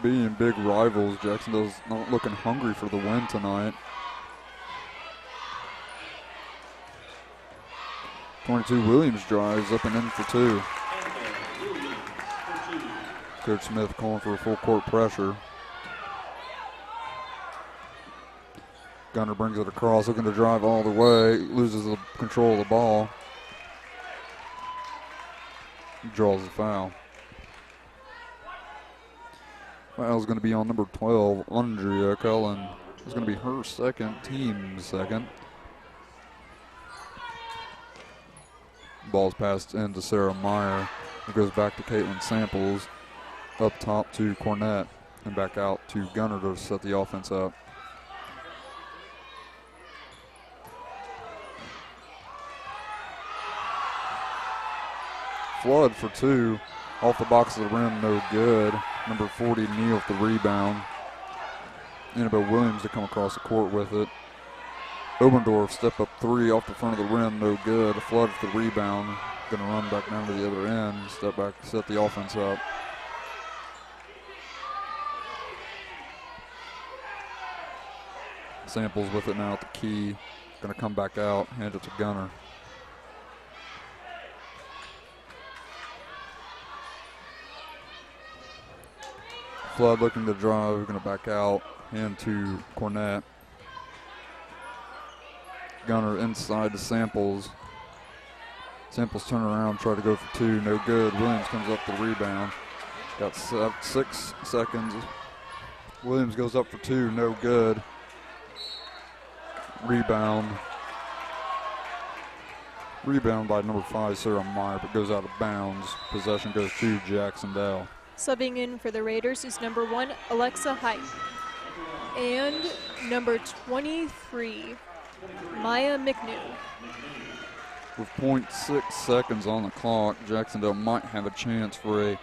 Being big rivals, Jacksonville's not looking hungry for the win tonight. 22 Williams drives up and in for two. Coach Smith calling for a full court pressure. Gunner brings it across, looking to drive all the way, loses the control of the ball. Draws the foul. Foul's going to be on number 12, Andrea Cullen. It's going to be her second, team's second. Ball's passed into Sarah Meyer. It goes back to Caitlin Samples. Up top to Cornett. And back out to Gunner to set the offense up. Flood for two. Off the box of the rim, no good. Number 40, Neal with the rebound. Annabelle Williams to come across the court with it. Obendorf step up three off the front of the rim, no good. Flood with the rebound. Going to run back down to the other end. Step back, set the offense up. Samples with it now at the key. Going to come back out, hand it to Gunner. Flood looking to drive, going to back out, hand to Cornett. Gunner inside to Samples. Samples turn around, try to go for two, no good. Williams comes up the rebound. Got 6 seconds. Williams goes up for two, no good. Rebound. Rebound by number 5, Sarah Meyer, but goes out of bounds. Possession goes to Jac-Cen-Del. Subbing in for the Raiders is number 1, Alexa Height. And number 23, Maya McNew. With 0.6 seconds on the clock, Jac-Cen-Del might have a chance for a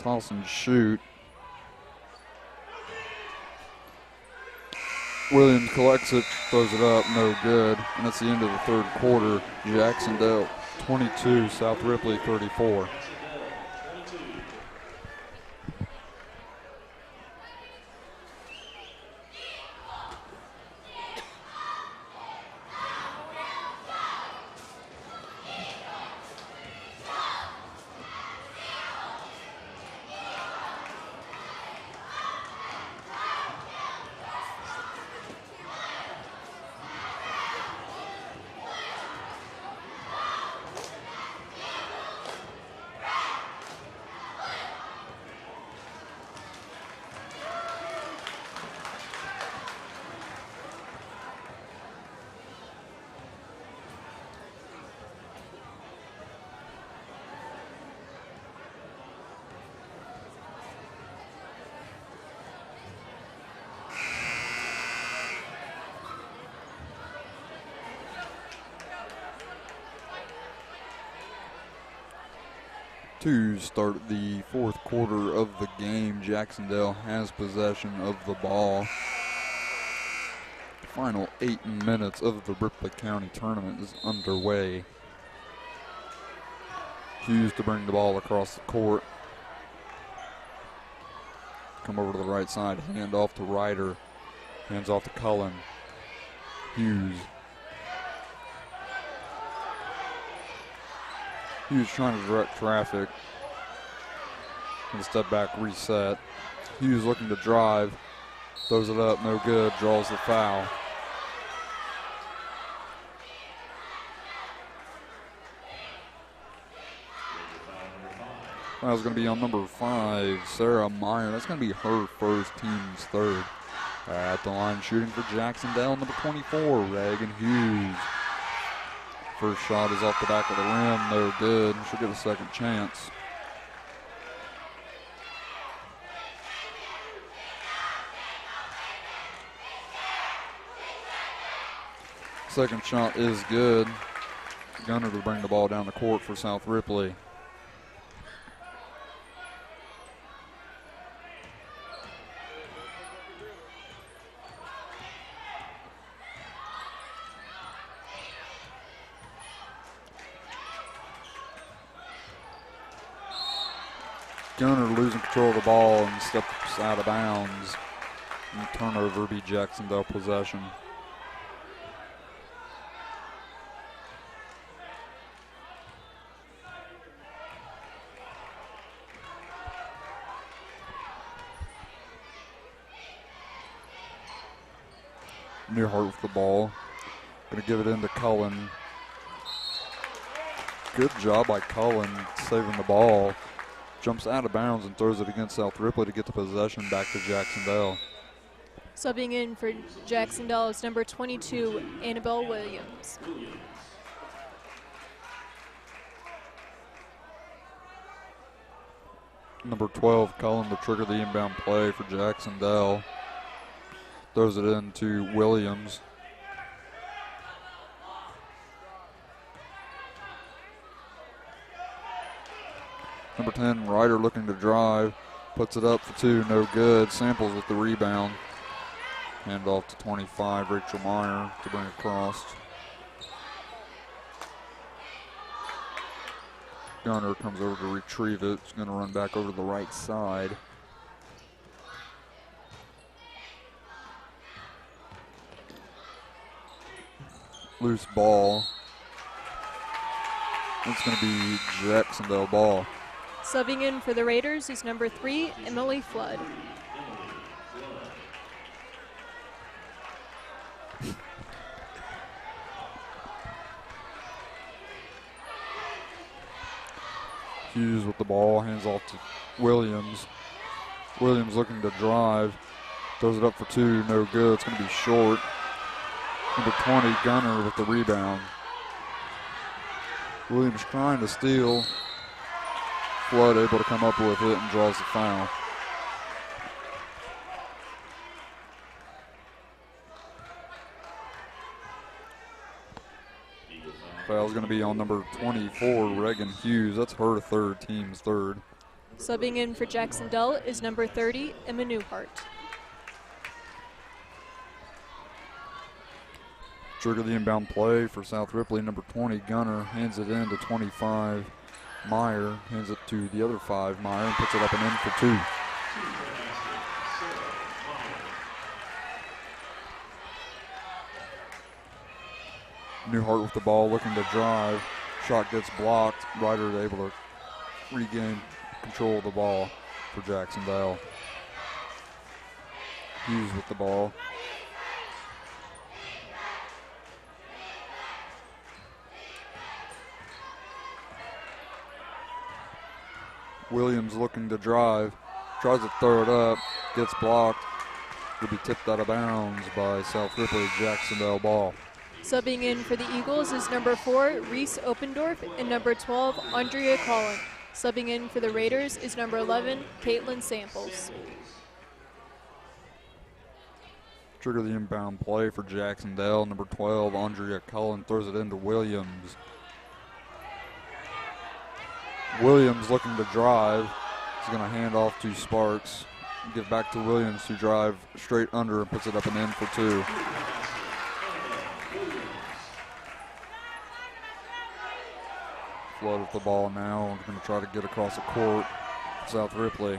toss and shoot. Williams collects it, throws it up, no good. And that's the end of the third quarter. Jac-Cen-Del 22, South Ripley 34. To start the fourth quarter of the game, Jac-Cen-Del has possession of the ball. The final 8 minutes of the Ripley County tournament is underway. Hughes to bring the ball across the court. Come over to the right side, hand off to Ryder. Hands off to Cullen. Hughes. Hughes trying to direct traffic. Gonna step back, reset. Hughes looking to drive. Throws it up, no good. Draws the foul. Foul's going to be on number 5, Sarah Meyer. That's going to be her first, team's third. At the line shooting for Jac-Cen-Del, number 24, Reagan Hughes. First shot is off the back of the rim, no good. She'll get a second chance. Second shot is good. Gunner to bring the ball down the court for South Ripley. Gunner losing control of the ball and steps out of bounds. And turnover be Jac-Cen-Del possession. Newhart with the ball. Going to give it into Cullen. Good job by Cullen saving the ball. Jumps out of bounds and throws it against South Ripley to get the possession back to Jac-Cen-Del. Subbing in for Jac-Cen-Del is number 22, Annabelle Williams. Number 12, Cullen to trigger the inbound play for Jac-Cen-Del. Throws it into Williams. Number 10, Ryder looking to drive. Puts it up for two, no good. Samples with the rebound. Hand off to 25, Rachel Meyer to bring across. Gunner comes over to retrieve it. It's going to run back over to the right side. Loose ball. It's going to be Jac-Cen-Del ball. Subbing in for the Raiders is number 3, Emily Flood. Hughes with the ball, hands off to Williams. Williams looking to drive. Throws it up for two, no good. It's going to be short. Number 20, Gunner with the rebound. Williams trying to steal. Flood able to come up with it and draws the foul. Foul's going to be on number 24, Reagan Hughes. That's her third, team's third. Subbing in for Jac-Cen-Del is number 30, Emma Newhart. Trigger the inbound play for South Ripley. Number 20, Gunner, hands it in to 25, Meyer. Hands it to the other 5, Meyer, and puts it up and in for two. Newhart with the ball, looking to drive. Shot gets blocked. Ryder is able to regain control of the ball for Jac-Cen-Del. Hughes with the ball. Williams looking to drive. Tries to throw it up. Gets blocked. Will be tipped out of bounds by South Ripley. Jac-Cen-Del ball. Subbing in for the Eagles is number 4, Reese Opendorf, and number 12, Andrea Collin. Subbing in for the Raiders is number 11, Caitlin Samples. Trigger the inbound play for Jac-Cen-Del. Number 12, Andrea Cullen throws it into Williams. Williams looking to drive. He's going to hand off to Sparks. Give back to Williams to drive straight under and puts it up and in for two. Flood with the ball now. Going to try to get across the court. South Ripley.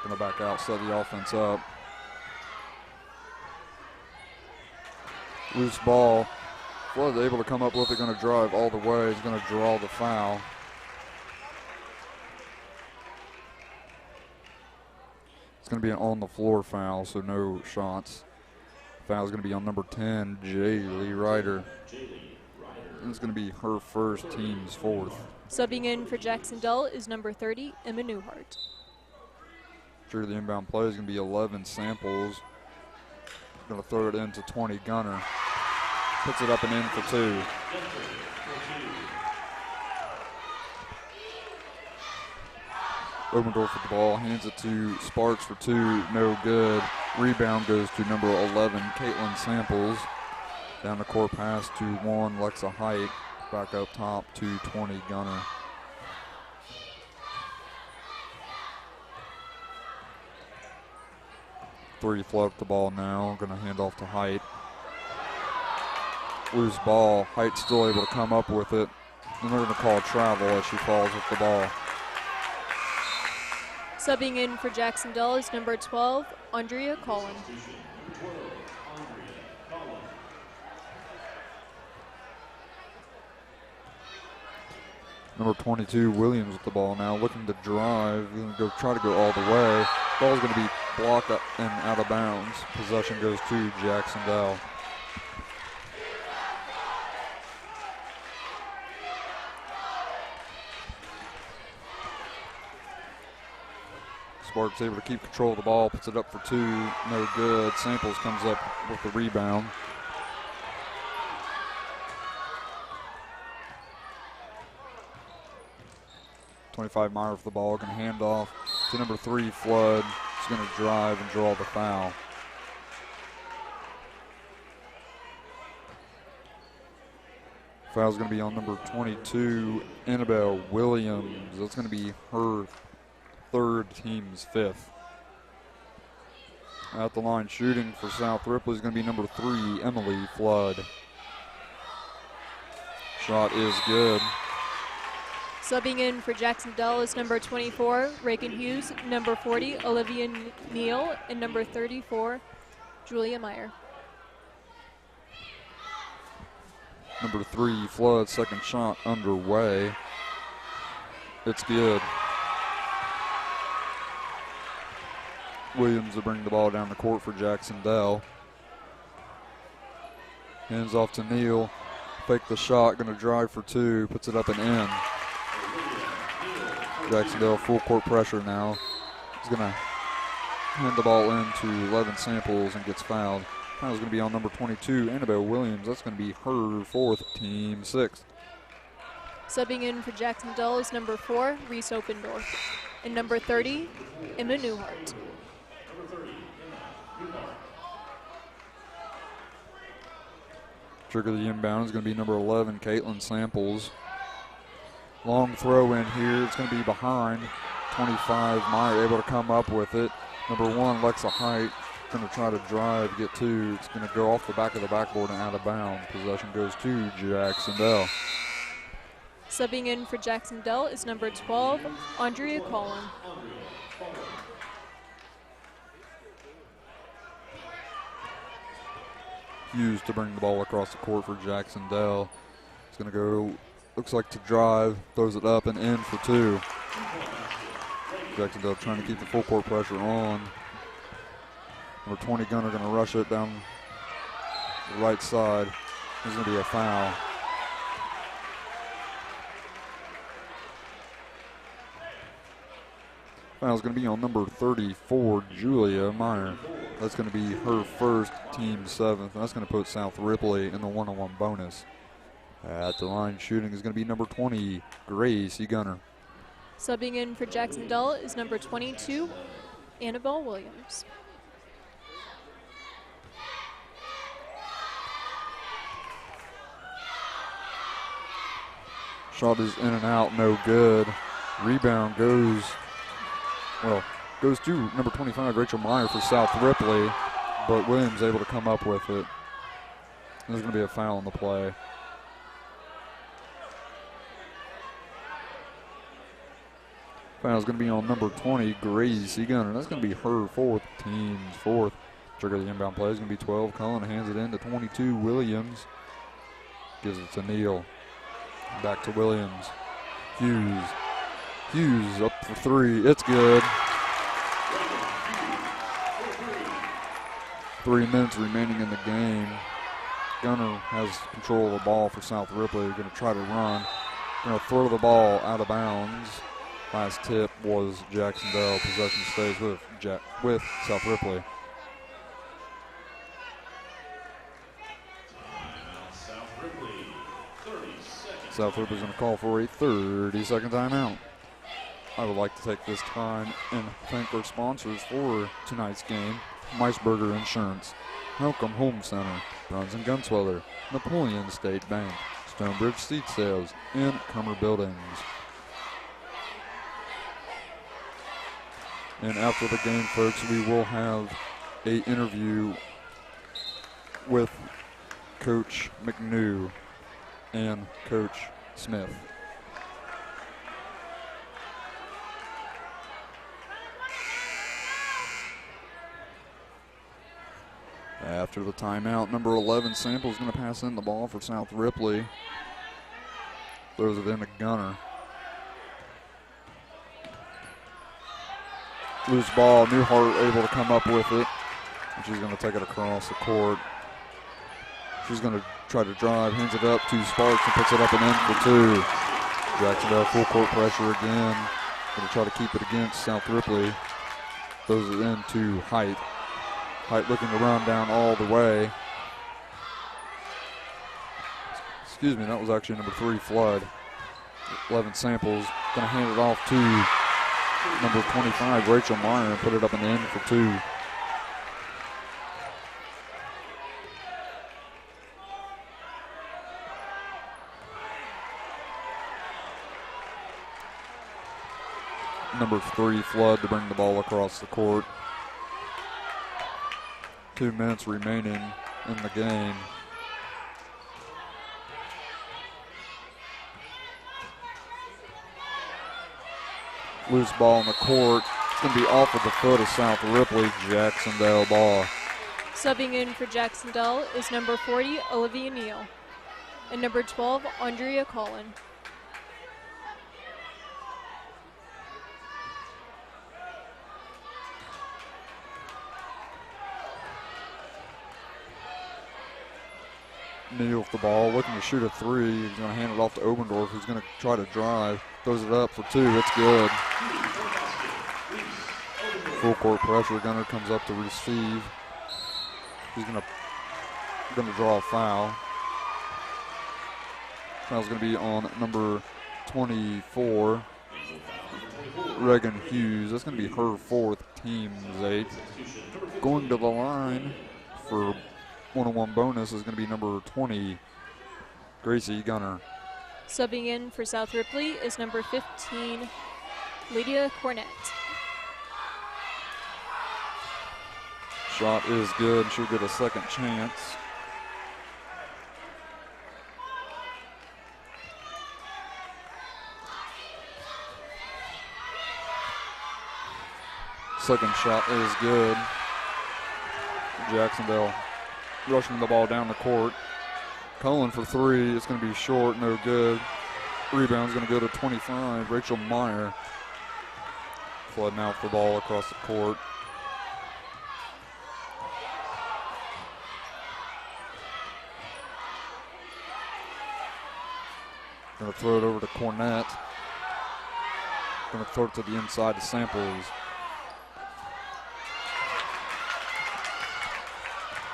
Going to back out, set the offense up. Loose ball. Flood able to come up with it, going to drive all the way. He's going to draw the foul. It's going to be an on-the-floor foul, so no shots. Foul's going to be on number 10, Jaylee Ryder. It's going to be her first, team's fourth. Subbing in for Jac-Cen-Del is number 30, Emma Newhart. Sure, the inbound play is going to be 11 Samples. Going to throw it into 20 Gunner. puts it up and in for 2. Obendorf with the ball, hands it to Sparks for 2, no good. Rebound goes to number 11, Caitlin Samples. Down the court pass to 1, Lexa Height. Back up top to 20, Gunner. Three float the ball now, gonna hand off to Height. Loose ball, Height still able to come up with it. And they're gonna call travel as she falls with the ball. Subbing in for Jac-Cen-Del is number 12, Andrea Collin. Number 22, Williams with the ball now, looking to drive, gonna try to go all the way. Ball's gonna be blocked up and out of bounds. Possession goes to Jac-Cen-Del. Sparks able to keep control of the ball, puts it up for 2, no good. Samples comes up with the rebound. .25 Meyer for the ball, going to hand off to number 3, Flood. He's going to drive and draw the foul. Foul's going to be on number 22, Annabelle Williams. That's going to be her 3rd, team's 5th. At the line shooting for South Ripley is going to be number 3, Emily Flood. Shot is good. Subbing in for Jac-Cen-Del is number 24, Reagan Hughes, number 40, Olivia Neal, and number 34, Julia Meyer. Number 3, Flood, second shot underway. It's good. Williams will bring the ball down the court for Jac-Cen-Del. Hands off to Neal. Fake the shot, going to drive for 2, puts it up and in. Jac-Cen-Del full court pressure now. He's going to hand the ball in to 11 Samples and gets fouled. Foul's going to be on number 22, Annabelle Williams. That's going to be her 4th, team 6th. Subbing in for Jac-Cen-Del is number 4, Reese Opendorf, and number 30, Emma Newhart. Trigger the inbound is going to be number 11, Caitlin Samples. Long throw in here. It's going to be behind. 25, Meyer able to come up with it. Number 1, Lexa Height, going to try to drive, get 2. It's going to go off the back of the backboard and out of bounds. Possession goes to Jac-Cen-Del. Subbing in for Jac-Cen-Del is number 12, Andrea Collin. Hughes to bring the ball across the court for Jac-Cen-Del. It's going to go, looks like to drive, throws it up and in for 2. Jac-Cen-Del trying to keep the full court pressure on. Number 20 Gunner going to rush it down the right side. There's going to be a foul. Foul's going to be on number 34, Julia Meyer. That's going to be her 1st, team 7th. And that's going to put South Ripley in the 1-on-1 bonus. At the line shooting is going to be number 20, Gracie Gunner. Subbing in for Jac-Cen-Del is number 22, Annabelle Williams. Shot is in and out, no good. Rebound goes to number 25, Rachel Meyer for South Ripley, but Williams able to come up with it. There's going to be a foul on the play. Foul's going to be on number 20, Gracie Gunner. That's going to be her 4th, team's 4th. Trigger the inbound play is going to be 12. Cullen hands it in to 22, Williams. Gives it to Neal. Back to Williams. Hughes up for 3. It's good. 3 minutes remaining in the game. Gunner has control of the ball for South Ripley. They're going to try to run. Going to throw the ball out of bounds. Last tip was Jac-Cen-Del. Possession stays with South Ripley. South Ripley's going to call for a 30-second timeout. I would like to take this time and thank our sponsors for tonight's game: Meisberger Insurance, Malcolm Home Center, Bruns and Gunsweller, Napoleon State Bank, Stonebridge Seed Sales, and Comer Buildings. And after the game, folks, we will have an interview with Coach McNew and Coach Smith. After the timeout, number 11, Sample, is going to pass in the ball for South Ripley. Throws it in to Gunner. Loose ball, Newhart able to come up with it. And she's going to take it across the court. She's going to try to drive, hands it up to Sparks and puts it up and in for two. Jac-Cen-Del full court pressure again. Going to try to keep it against South Ripley. Throws it into Height. Height looking to run down all the way. Excuse me, that was actually number 3, Flood. 11 Samples, going to hand it off to number 25, Rachel Meyer, and put it up and in for two. Number 3, Flood, to bring the ball across the court. 2 minutes remaining in the game. Loose ball in the court. It's going to be off of the foot of South Ripley. Jac-Cen-Del ball. Subbing in for Jac-Cen-Del is number 40, Olivia Neal, and number 12, Andrea Collin. Neal with the ball, looking to shoot a 3. He's going to hand it off to Obendorf, who's going to try to drive. Throws it up for 2. It's good. Full court pressure. Gunner comes up to receive. He's going to draw a foul. Foul's going to be on number 24, Reagan Hughes. That's going to be her 4th, team's 8th. Going to the line for one-on-one bonus is going to be number 20, Gracie Gunner. Subbing in for South Ripley is number 15, Lydia Cornett. Shot is good. She'll get a second chance. Second shot is good. Jac-Cen-Del rushing the ball down the court. Cullen for 3. It's going to be short, no good. Rebound's going to go to 25, Rachel Meyer. Flooding out the ball across the court. Going to throw it over to Cornett. Going to throw it to the inside to Samples.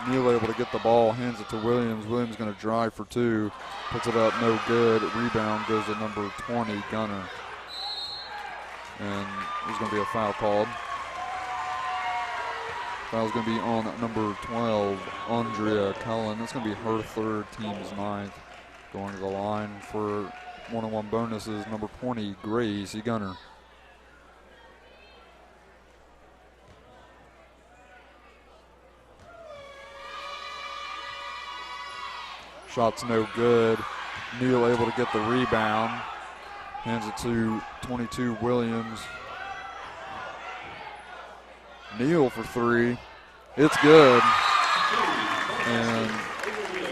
Neal able to get the ball, hands it to Williams. Williams going to drive for 2. Puts it up, no good. Rebound goes to number 20, Gunner. And there's going to be a foul called. Foul's going to be on number 12, Andrea Cullen. That's going to be her 3rd, team's 9th. Going to the line for one-on-one bonuses, number 20, Gracie Gunner. Shot's no good. Neal able to get the rebound. Hands it to 22, Williams. Neal for 3. It's good. And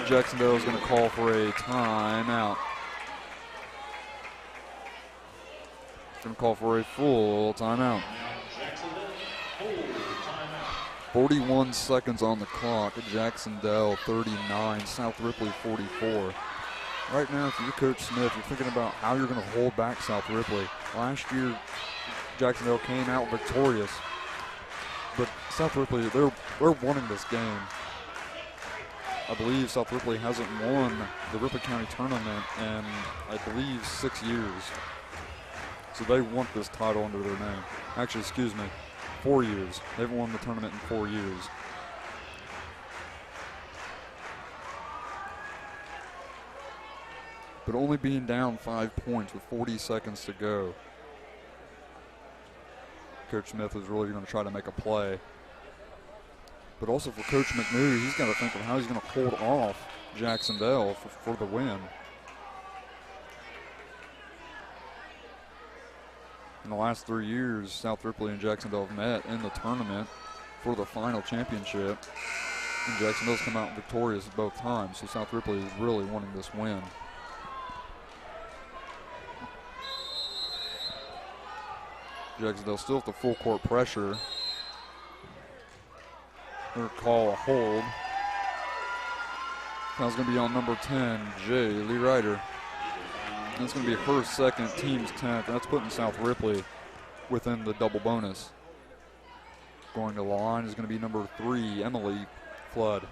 Jac-Cen-Del is going to call for a timeout. Going to call for a full timeout. 41 seconds on the clock. Jac-Cen-Del 39, South Ripley 44. Right now, if you're Coach Smith, you're thinking about how you're going to hold back South Ripley. Last year, Jac-Cen-Del came out victorious, but South Ripley, they're winning this game. I believe South Ripley hasn't won the Ripley County tournament in, I believe, 6 years. So they want this title under their name. Actually, excuse me, 4 years. They've won the tournament in 4 years. But only being down 5 points with 40 seconds to go. Coach Smith is really going to try to make a play. But also for Coach McNew, he's got to think of how he's going to hold off Jac-Cen-Del for the win. In the last 3 years, South Ripley and Jac-Cen-Del have met in the tournament for the final championship. And Jac-Cen-Del's come out victorious both times, so South Ripley is really wanting this win. Jac-Cen-Del still with the full court pressure. They're going to call a hold. Foul's going to be on number 10, Jay Lee Ryder. That's going to be her second, team's 10th. That's putting South Ripley within the double bonus. Going to the line is going to be number 3, Emily Flood.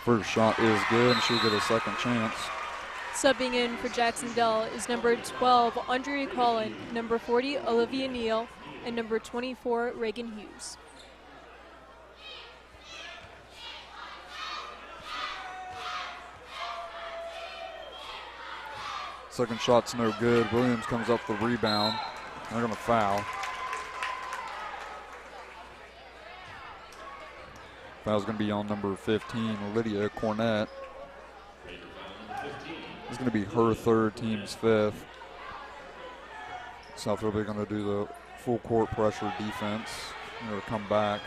First shot is good, and she'll get a second chance. Subbing in for Jac-Cen-Del is number 12, Andrea Collin, number 40, Olivia Neal, and number 24, Reagan Hughes. Second shot's no good. Williams comes up the rebound. They're going to foul. Foul's going to be on number 15, Lydia Cornett. It's going to be her third, team's 5th. South Ripley going to do the full court pressure defense. They're going to come back.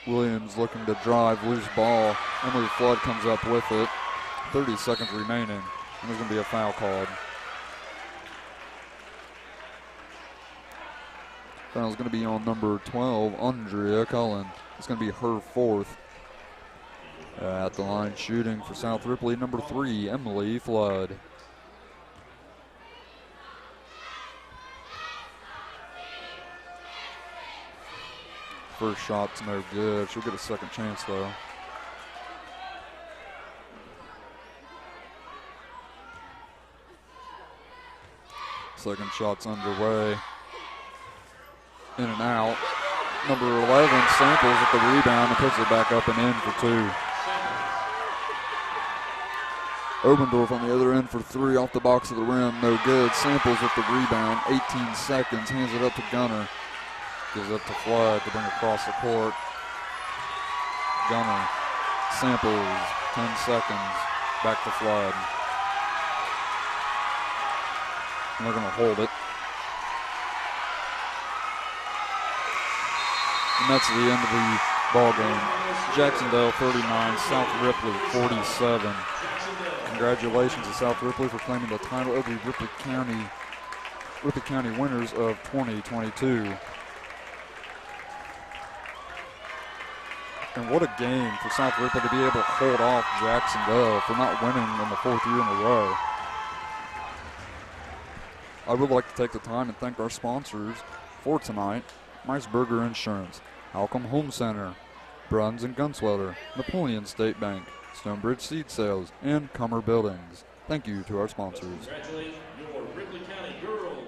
Williams looking to drive, loose ball. Emily Flood comes up with it. 30 seconds remaining, and there's going to be a foul called. Foul's going to be on number 12, Andrea Cullen. It's going to be her 4th. At the line shooting for South Ripley, number 3, Emily Flood. First shot's no good. She'll get a second chance though. Second shot's underway. In and out. Number 11 Samples at the rebound and puts it back up and in for 2. Obendorf on the other end for 3 off the box of the rim. No good. Samples with the rebound. 18 seconds. Hands it up to Gunner. Gives it to Flood to bring across the court. Gunner. Samples. 10 seconds. Back to Flood. And they're going to hold it. And that's the end of the ball game. Jac-Cen-Del 39, South Ripley 47. Congratulations to South Ripley for claiming the title of the Ripley County winners of 2022. And what a game for South Ripley to be able to hold off Jac-Cen-Del for not winning in the 4th year in a row. I would like to take the time and thank our sponsors for tonight: Meisberger Insurance, Halcomb Home Center, Bruns and Gunsweller, Napoleon State Bank, Stonebridge Seed Sales, and Comer Buildings. Thank you to our sponsors. Congratulate your Ripley County girls.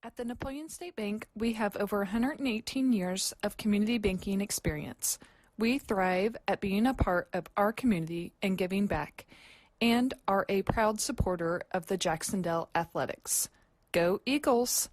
At the Napoleon State Bank, we have over 118 years of community banking experience. We thrive at being a part of our community and giving back, and are a proud supporter of the Jac-Cen-Del Athletics. Go Eagles!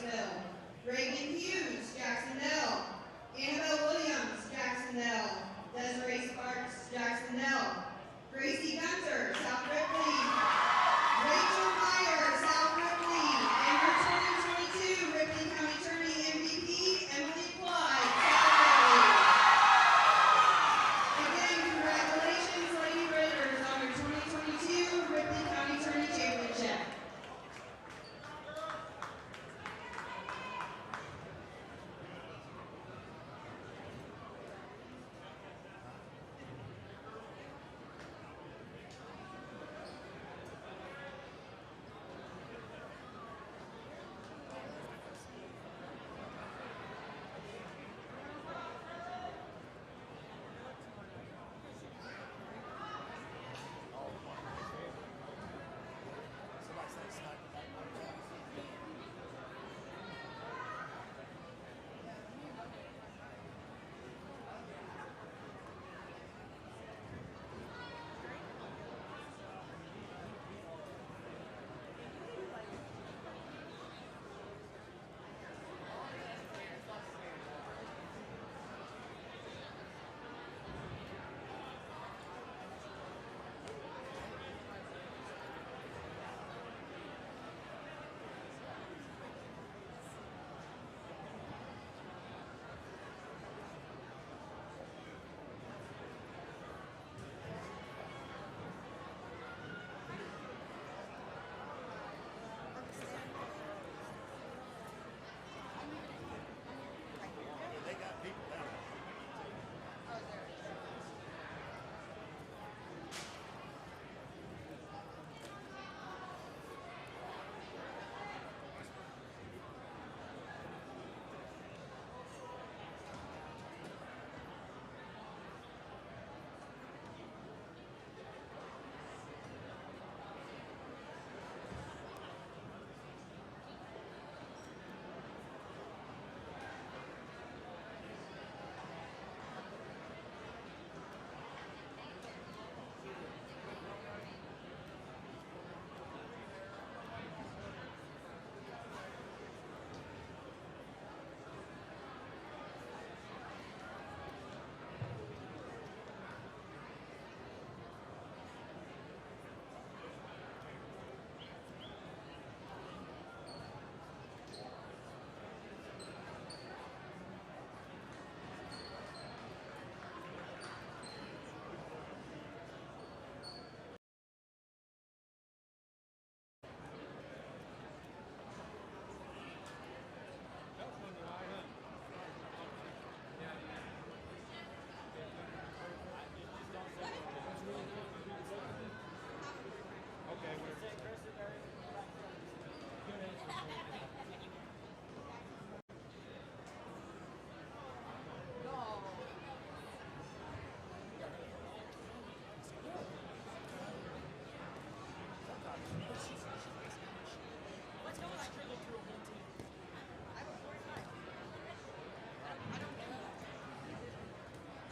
Jacksonville. Reagan Hughes, Jac-Cen-Del. Annabelle Williams, Jac-Cen-Del. Desiree Sparks, Jac-Cen-Del. Gracie Gunter, South Ripley. Rachel Meyer, South Ripley. And your 2022 Ripley County Tourney MVP, Emily Clyde, South Ripley. Again, congratulations, Lady Raiders, on your 2022 Ripley County Tourney Championship.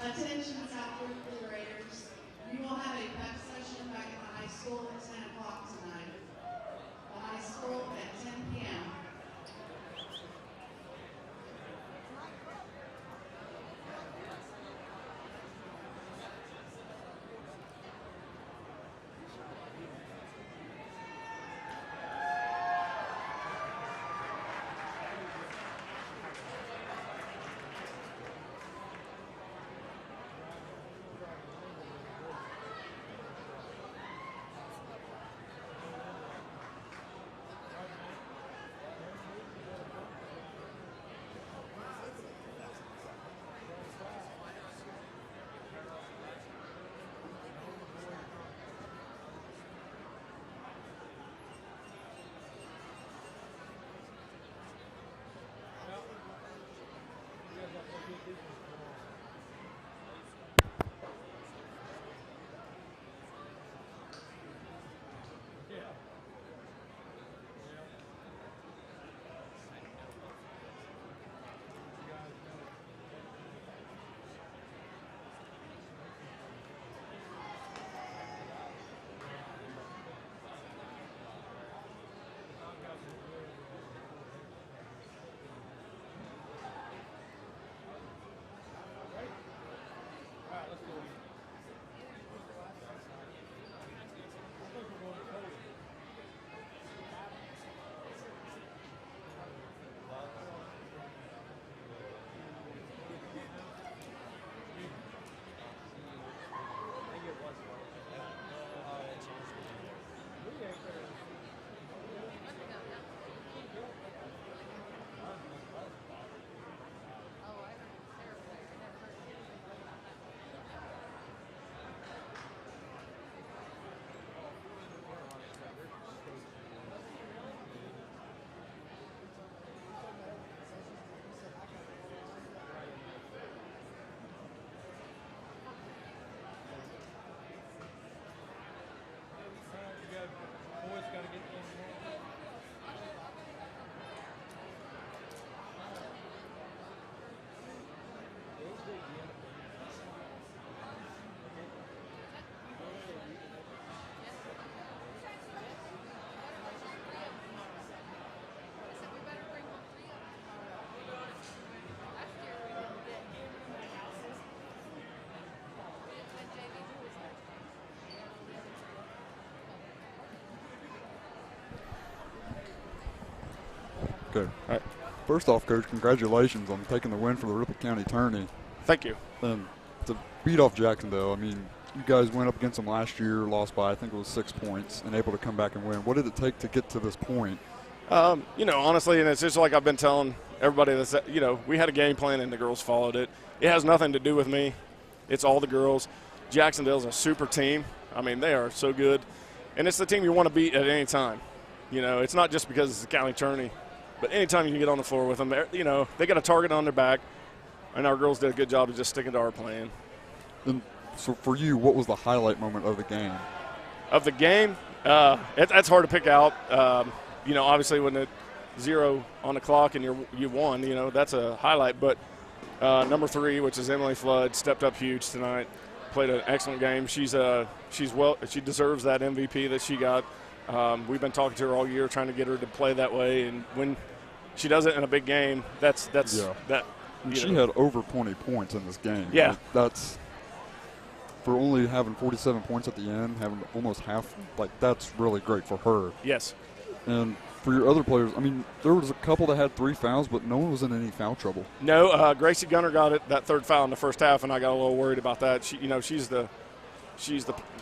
Attention South Ripley Raiders. We will have a prep session back at the high school at 10 o'clock tonight. The high school at 10 p.m. Okay. All right. First off, Coach, congratulations on taking the win for the Ripley County Tourney. Thank you. And to beat off Jac-Cen-Del, I mean, you guys went up against them last year, lost by I think it was 6 points, and able to come back and win. What did it take to get to this point? Honestly, and it's just like I've been telling everybody that's, we had a game plan and the girls followed it. It has nothing to do with me. It's all the girls. Jac-Cen-Del's a super team. I mean, they are so good. And it's the team you want to beat at any time. It's not just because it's the county tourney, but anytime you can get on the floor with them, they got a target on their back, and our girls did a good job of just sticking to our plan. And so for you, what was the highlight moment of the game? Of the game, that's hard to pick out. Obviously when it's 0 on the clock and you won, that's a highlight. But number 3, which is Emily Flood, stepped up huge tonight. Played an excellent game. She deserves that MVP that she got. We've been talking to her all year, trying to get her to play that way. And when she does it in a big game, that's yeah. that. She had over 20 points in this game. Yeah, that's for only having 47 points at the end, having almost half. That's really great for her. Yes. And for your other players, I mean, there was a couple that had 3 fouls, but no one was in any foul trouble. No, Gracie Gunner got that third foul in the first half, and I got a little worried about that. She's the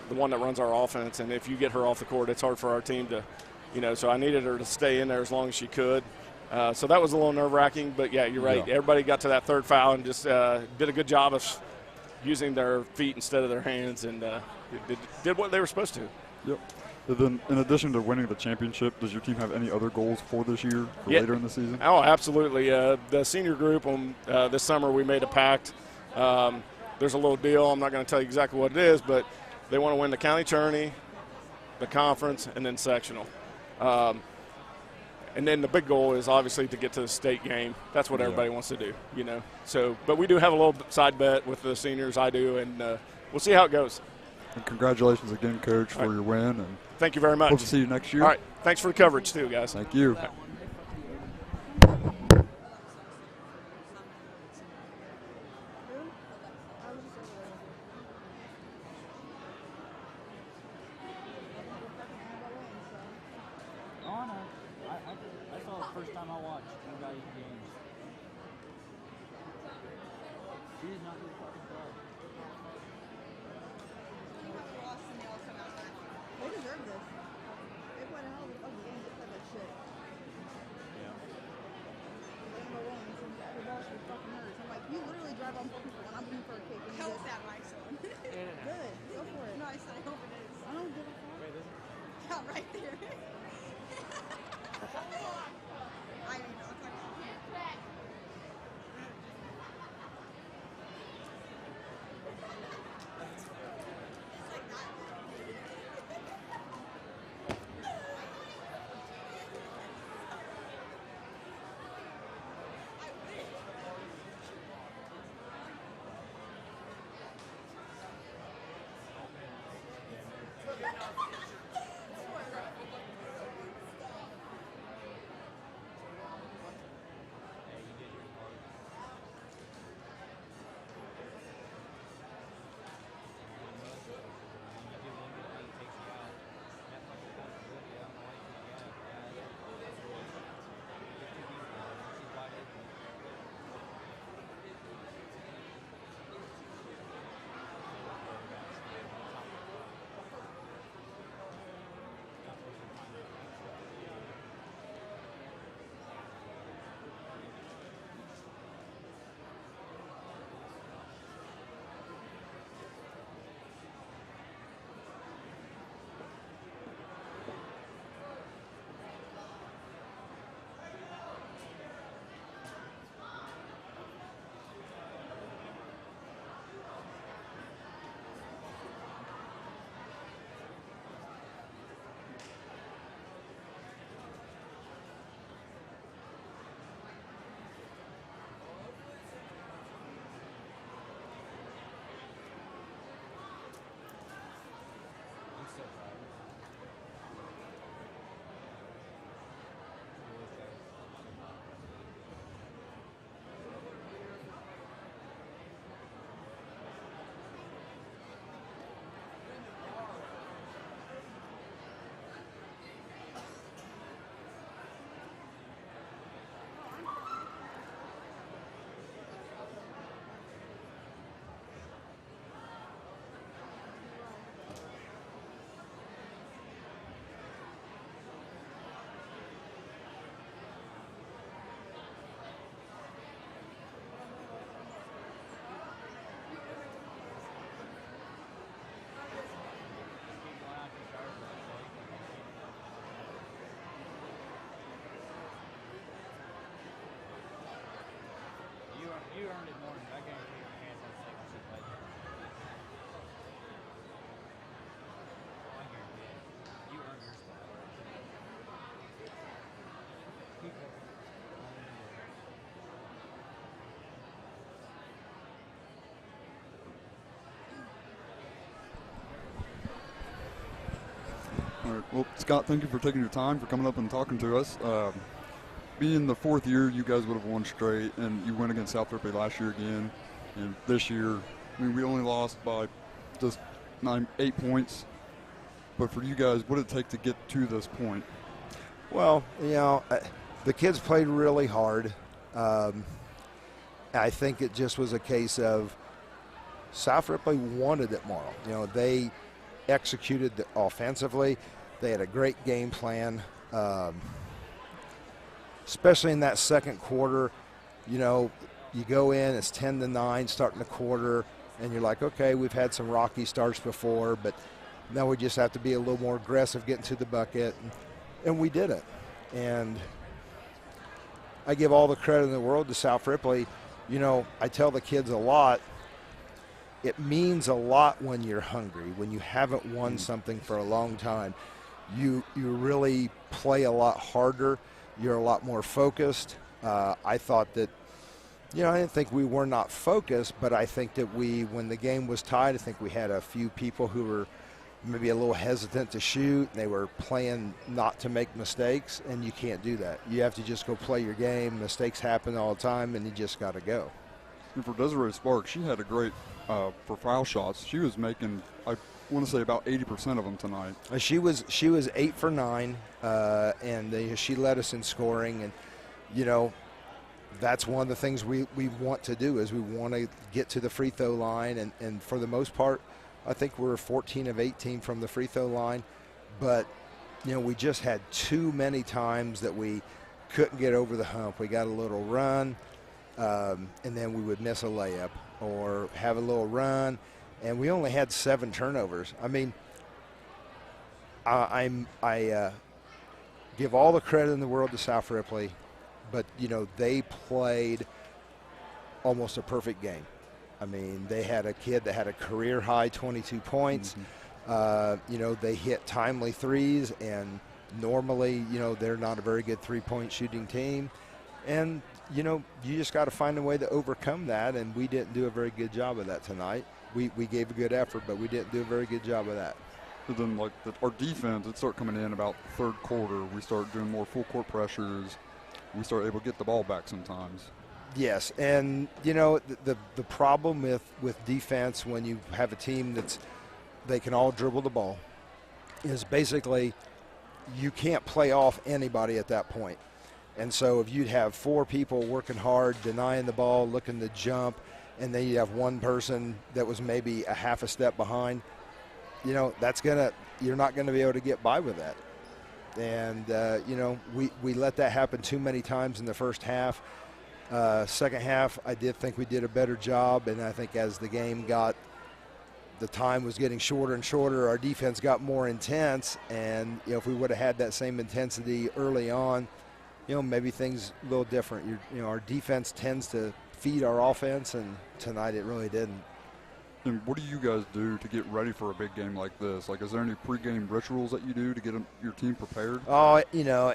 one that runs our offense, and if you get her off the court, it's hard for our team to, so I needed her to stay in there as long as she could. So that was a little nerve-wracking, but yeah, you're right. Yeah. Everybody got to that third foul and just did a good job of using their feet instead of their hands, and did what they were supposed to. Yep. And then, in addition to winning the championship, does your team have any other goals for this year, for later in the season? Oh, absolutely. The senior group, this summer we made a pact. There's a little deal. I'm not going to tell you exactly what it is, but they want to win the county tourney, the conference, and then sectional. And then the big goal is obviously to get to the state game. That's what everybody wants to do, So, but we do have a little side bet with the seniors. I do, and we'll see how it goes. And congratulations again, Coach, for your win. And thank you very much. Hope to see you next year. All right. Thanks for the coverage, too, guys. Thank you. I saw it the first time I watched you guys games. She did not do a fucking club. They deserve this. They played a hell of a game. They played that shit. Yeah. They number 1 since every ball should fucking hurt. I'm like, you literally drive on 4 people when I'm looking for a cake. Hope that my son. Good. Go for it. No, I said I hope it is. I don't give a fuck. Wait, this is Yeah, right there. I mean, no, it's like, right. Well, Scott, thank you for taking your time, for coming up and talking to us. Being the fourth year, you guys would have won straight, and you went against South Ripley last year again. And this year, I mean, we only lost by just 8 points. But for you guys, what did it take to get to this point? Well, the kids played really hard. I think it just was a case of South Ripley wanted it more. They executed offensively. They had a great game plan, especially in that second quarter. You go in, it's 10-9 starting the quarter, and you're like, okay, we've had some rocky starts before, but now we just have to be a little more aggressive getting to the bucket, and we did it. And I give all the credit in the world to South Ripley. I tell the kids a lot, it means a lot when you're hungry, when you haven't won something for a long time. You really play a lot harder. You're a lot more focused. I thought that, I didn't think we were not focused, but I think that when the game was tied, I think we had a few people who were maybe a little hesitant to shoot. They were playing not to make mistakes, and you can't do that. You have to just go play your game. Mistakes happen all the time, and you just got to go. And for Desiree Sparks, she had a great for foul shots. She was making, I want to say, about 80% of them tonight. She was 8 for 9, and she led us in scoring. And that's one of the things we want to do is we want to get to the free throw line, and for the most part, I think we're 14 of 18 from the free throw line, but we just had too many times that we couldn't get over the hump. We got a little run, and then we would miss a layup or have a little run, and we only had 7 turnovers. I mean, I give all the credit in the world to South Ripley, but they played almost a perfect game. I mean, they had a kid that had a career high 22 points. They hit timely threes, and normally, they're not a very good three-point shooting team. And, you just got to find a way to overcome that, and we didn't do a very good job of that tonight. We gave a good effort, but we didn't do a very good job of that. But then, our defense, it started coming in about third quarter. We started doing more full-court pressures. We started able to get the ball back sometimes. Yes, and the problem with defense when you have a team they can all dribble the ball is basically you can't play off anybody at that point. And so if you'd have 4 people working hard, denying the ball, looking to jump, and then you have one person that was maybe a half a step behind, you're not going to be able to get by with that. And we let that happen too many times in the first half. Second half, I did think we did a better job, and I think as the game the time was getting shorter and shorter, our defense got more intense, and if we would have had that same intensity early on, maybe things a little different. Our defense tends to feed our offense, and tonight it really didn't. And what do you guys do to get ready for a big game like this? Is there any pregame rituals that you do to get your team prepared? Oh,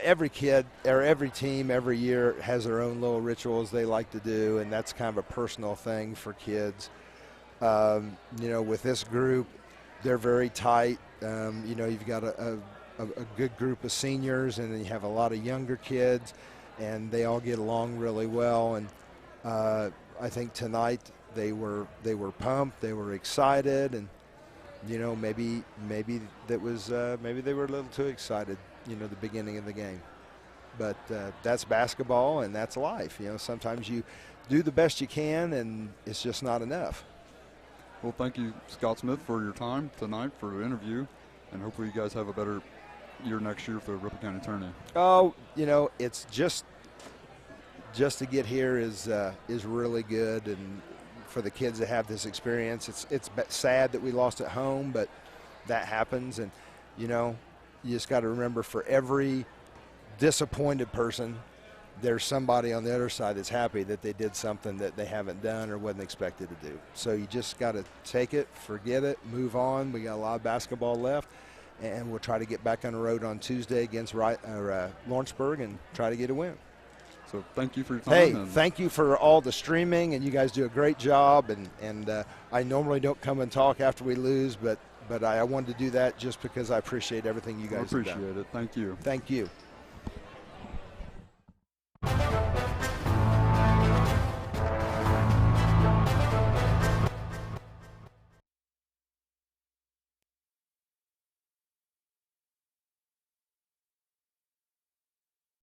every kid or every team every year has their own little rituals they like to do, and that's kind of a personal thing for kids. With this group, they're very tight. You've got a good group of seniors, and then you have a lot of younger kids, and they all get along really well. And I think tonight they were pumped, they were excited, and maybe that was maybe they were a little too excited. The beginning of the game, but that's basketball and that's life. Sometimes you do the best you can, and it's just not enough. Well, thank you, Scott Smith, for your time tonight for the interview, and hopefully you guys have a better year next year for the Ripley County Tourney. Oh, it's just to get here is really good, and for the kids to have this experience, it's sad that we lost at home, but that happens, and you just got to remember, for every disappointed person, there's somebody on the other side that's happy that they did something that they haven't done or wasn't expected to do. So you just got to take it, forget it, move on. We got a lot of basketball left, and we'll try to get back on the road on Tuesday against Lawrenceburg and try to get a win. So thank you for your time. Hey, thank you for all the streaming, and you guys do a great job. And I normally don't come and talk after we lose, but But I wanted to do that just because I appreciate everything you I guys have done. appreciate it. Thank you. Thank you.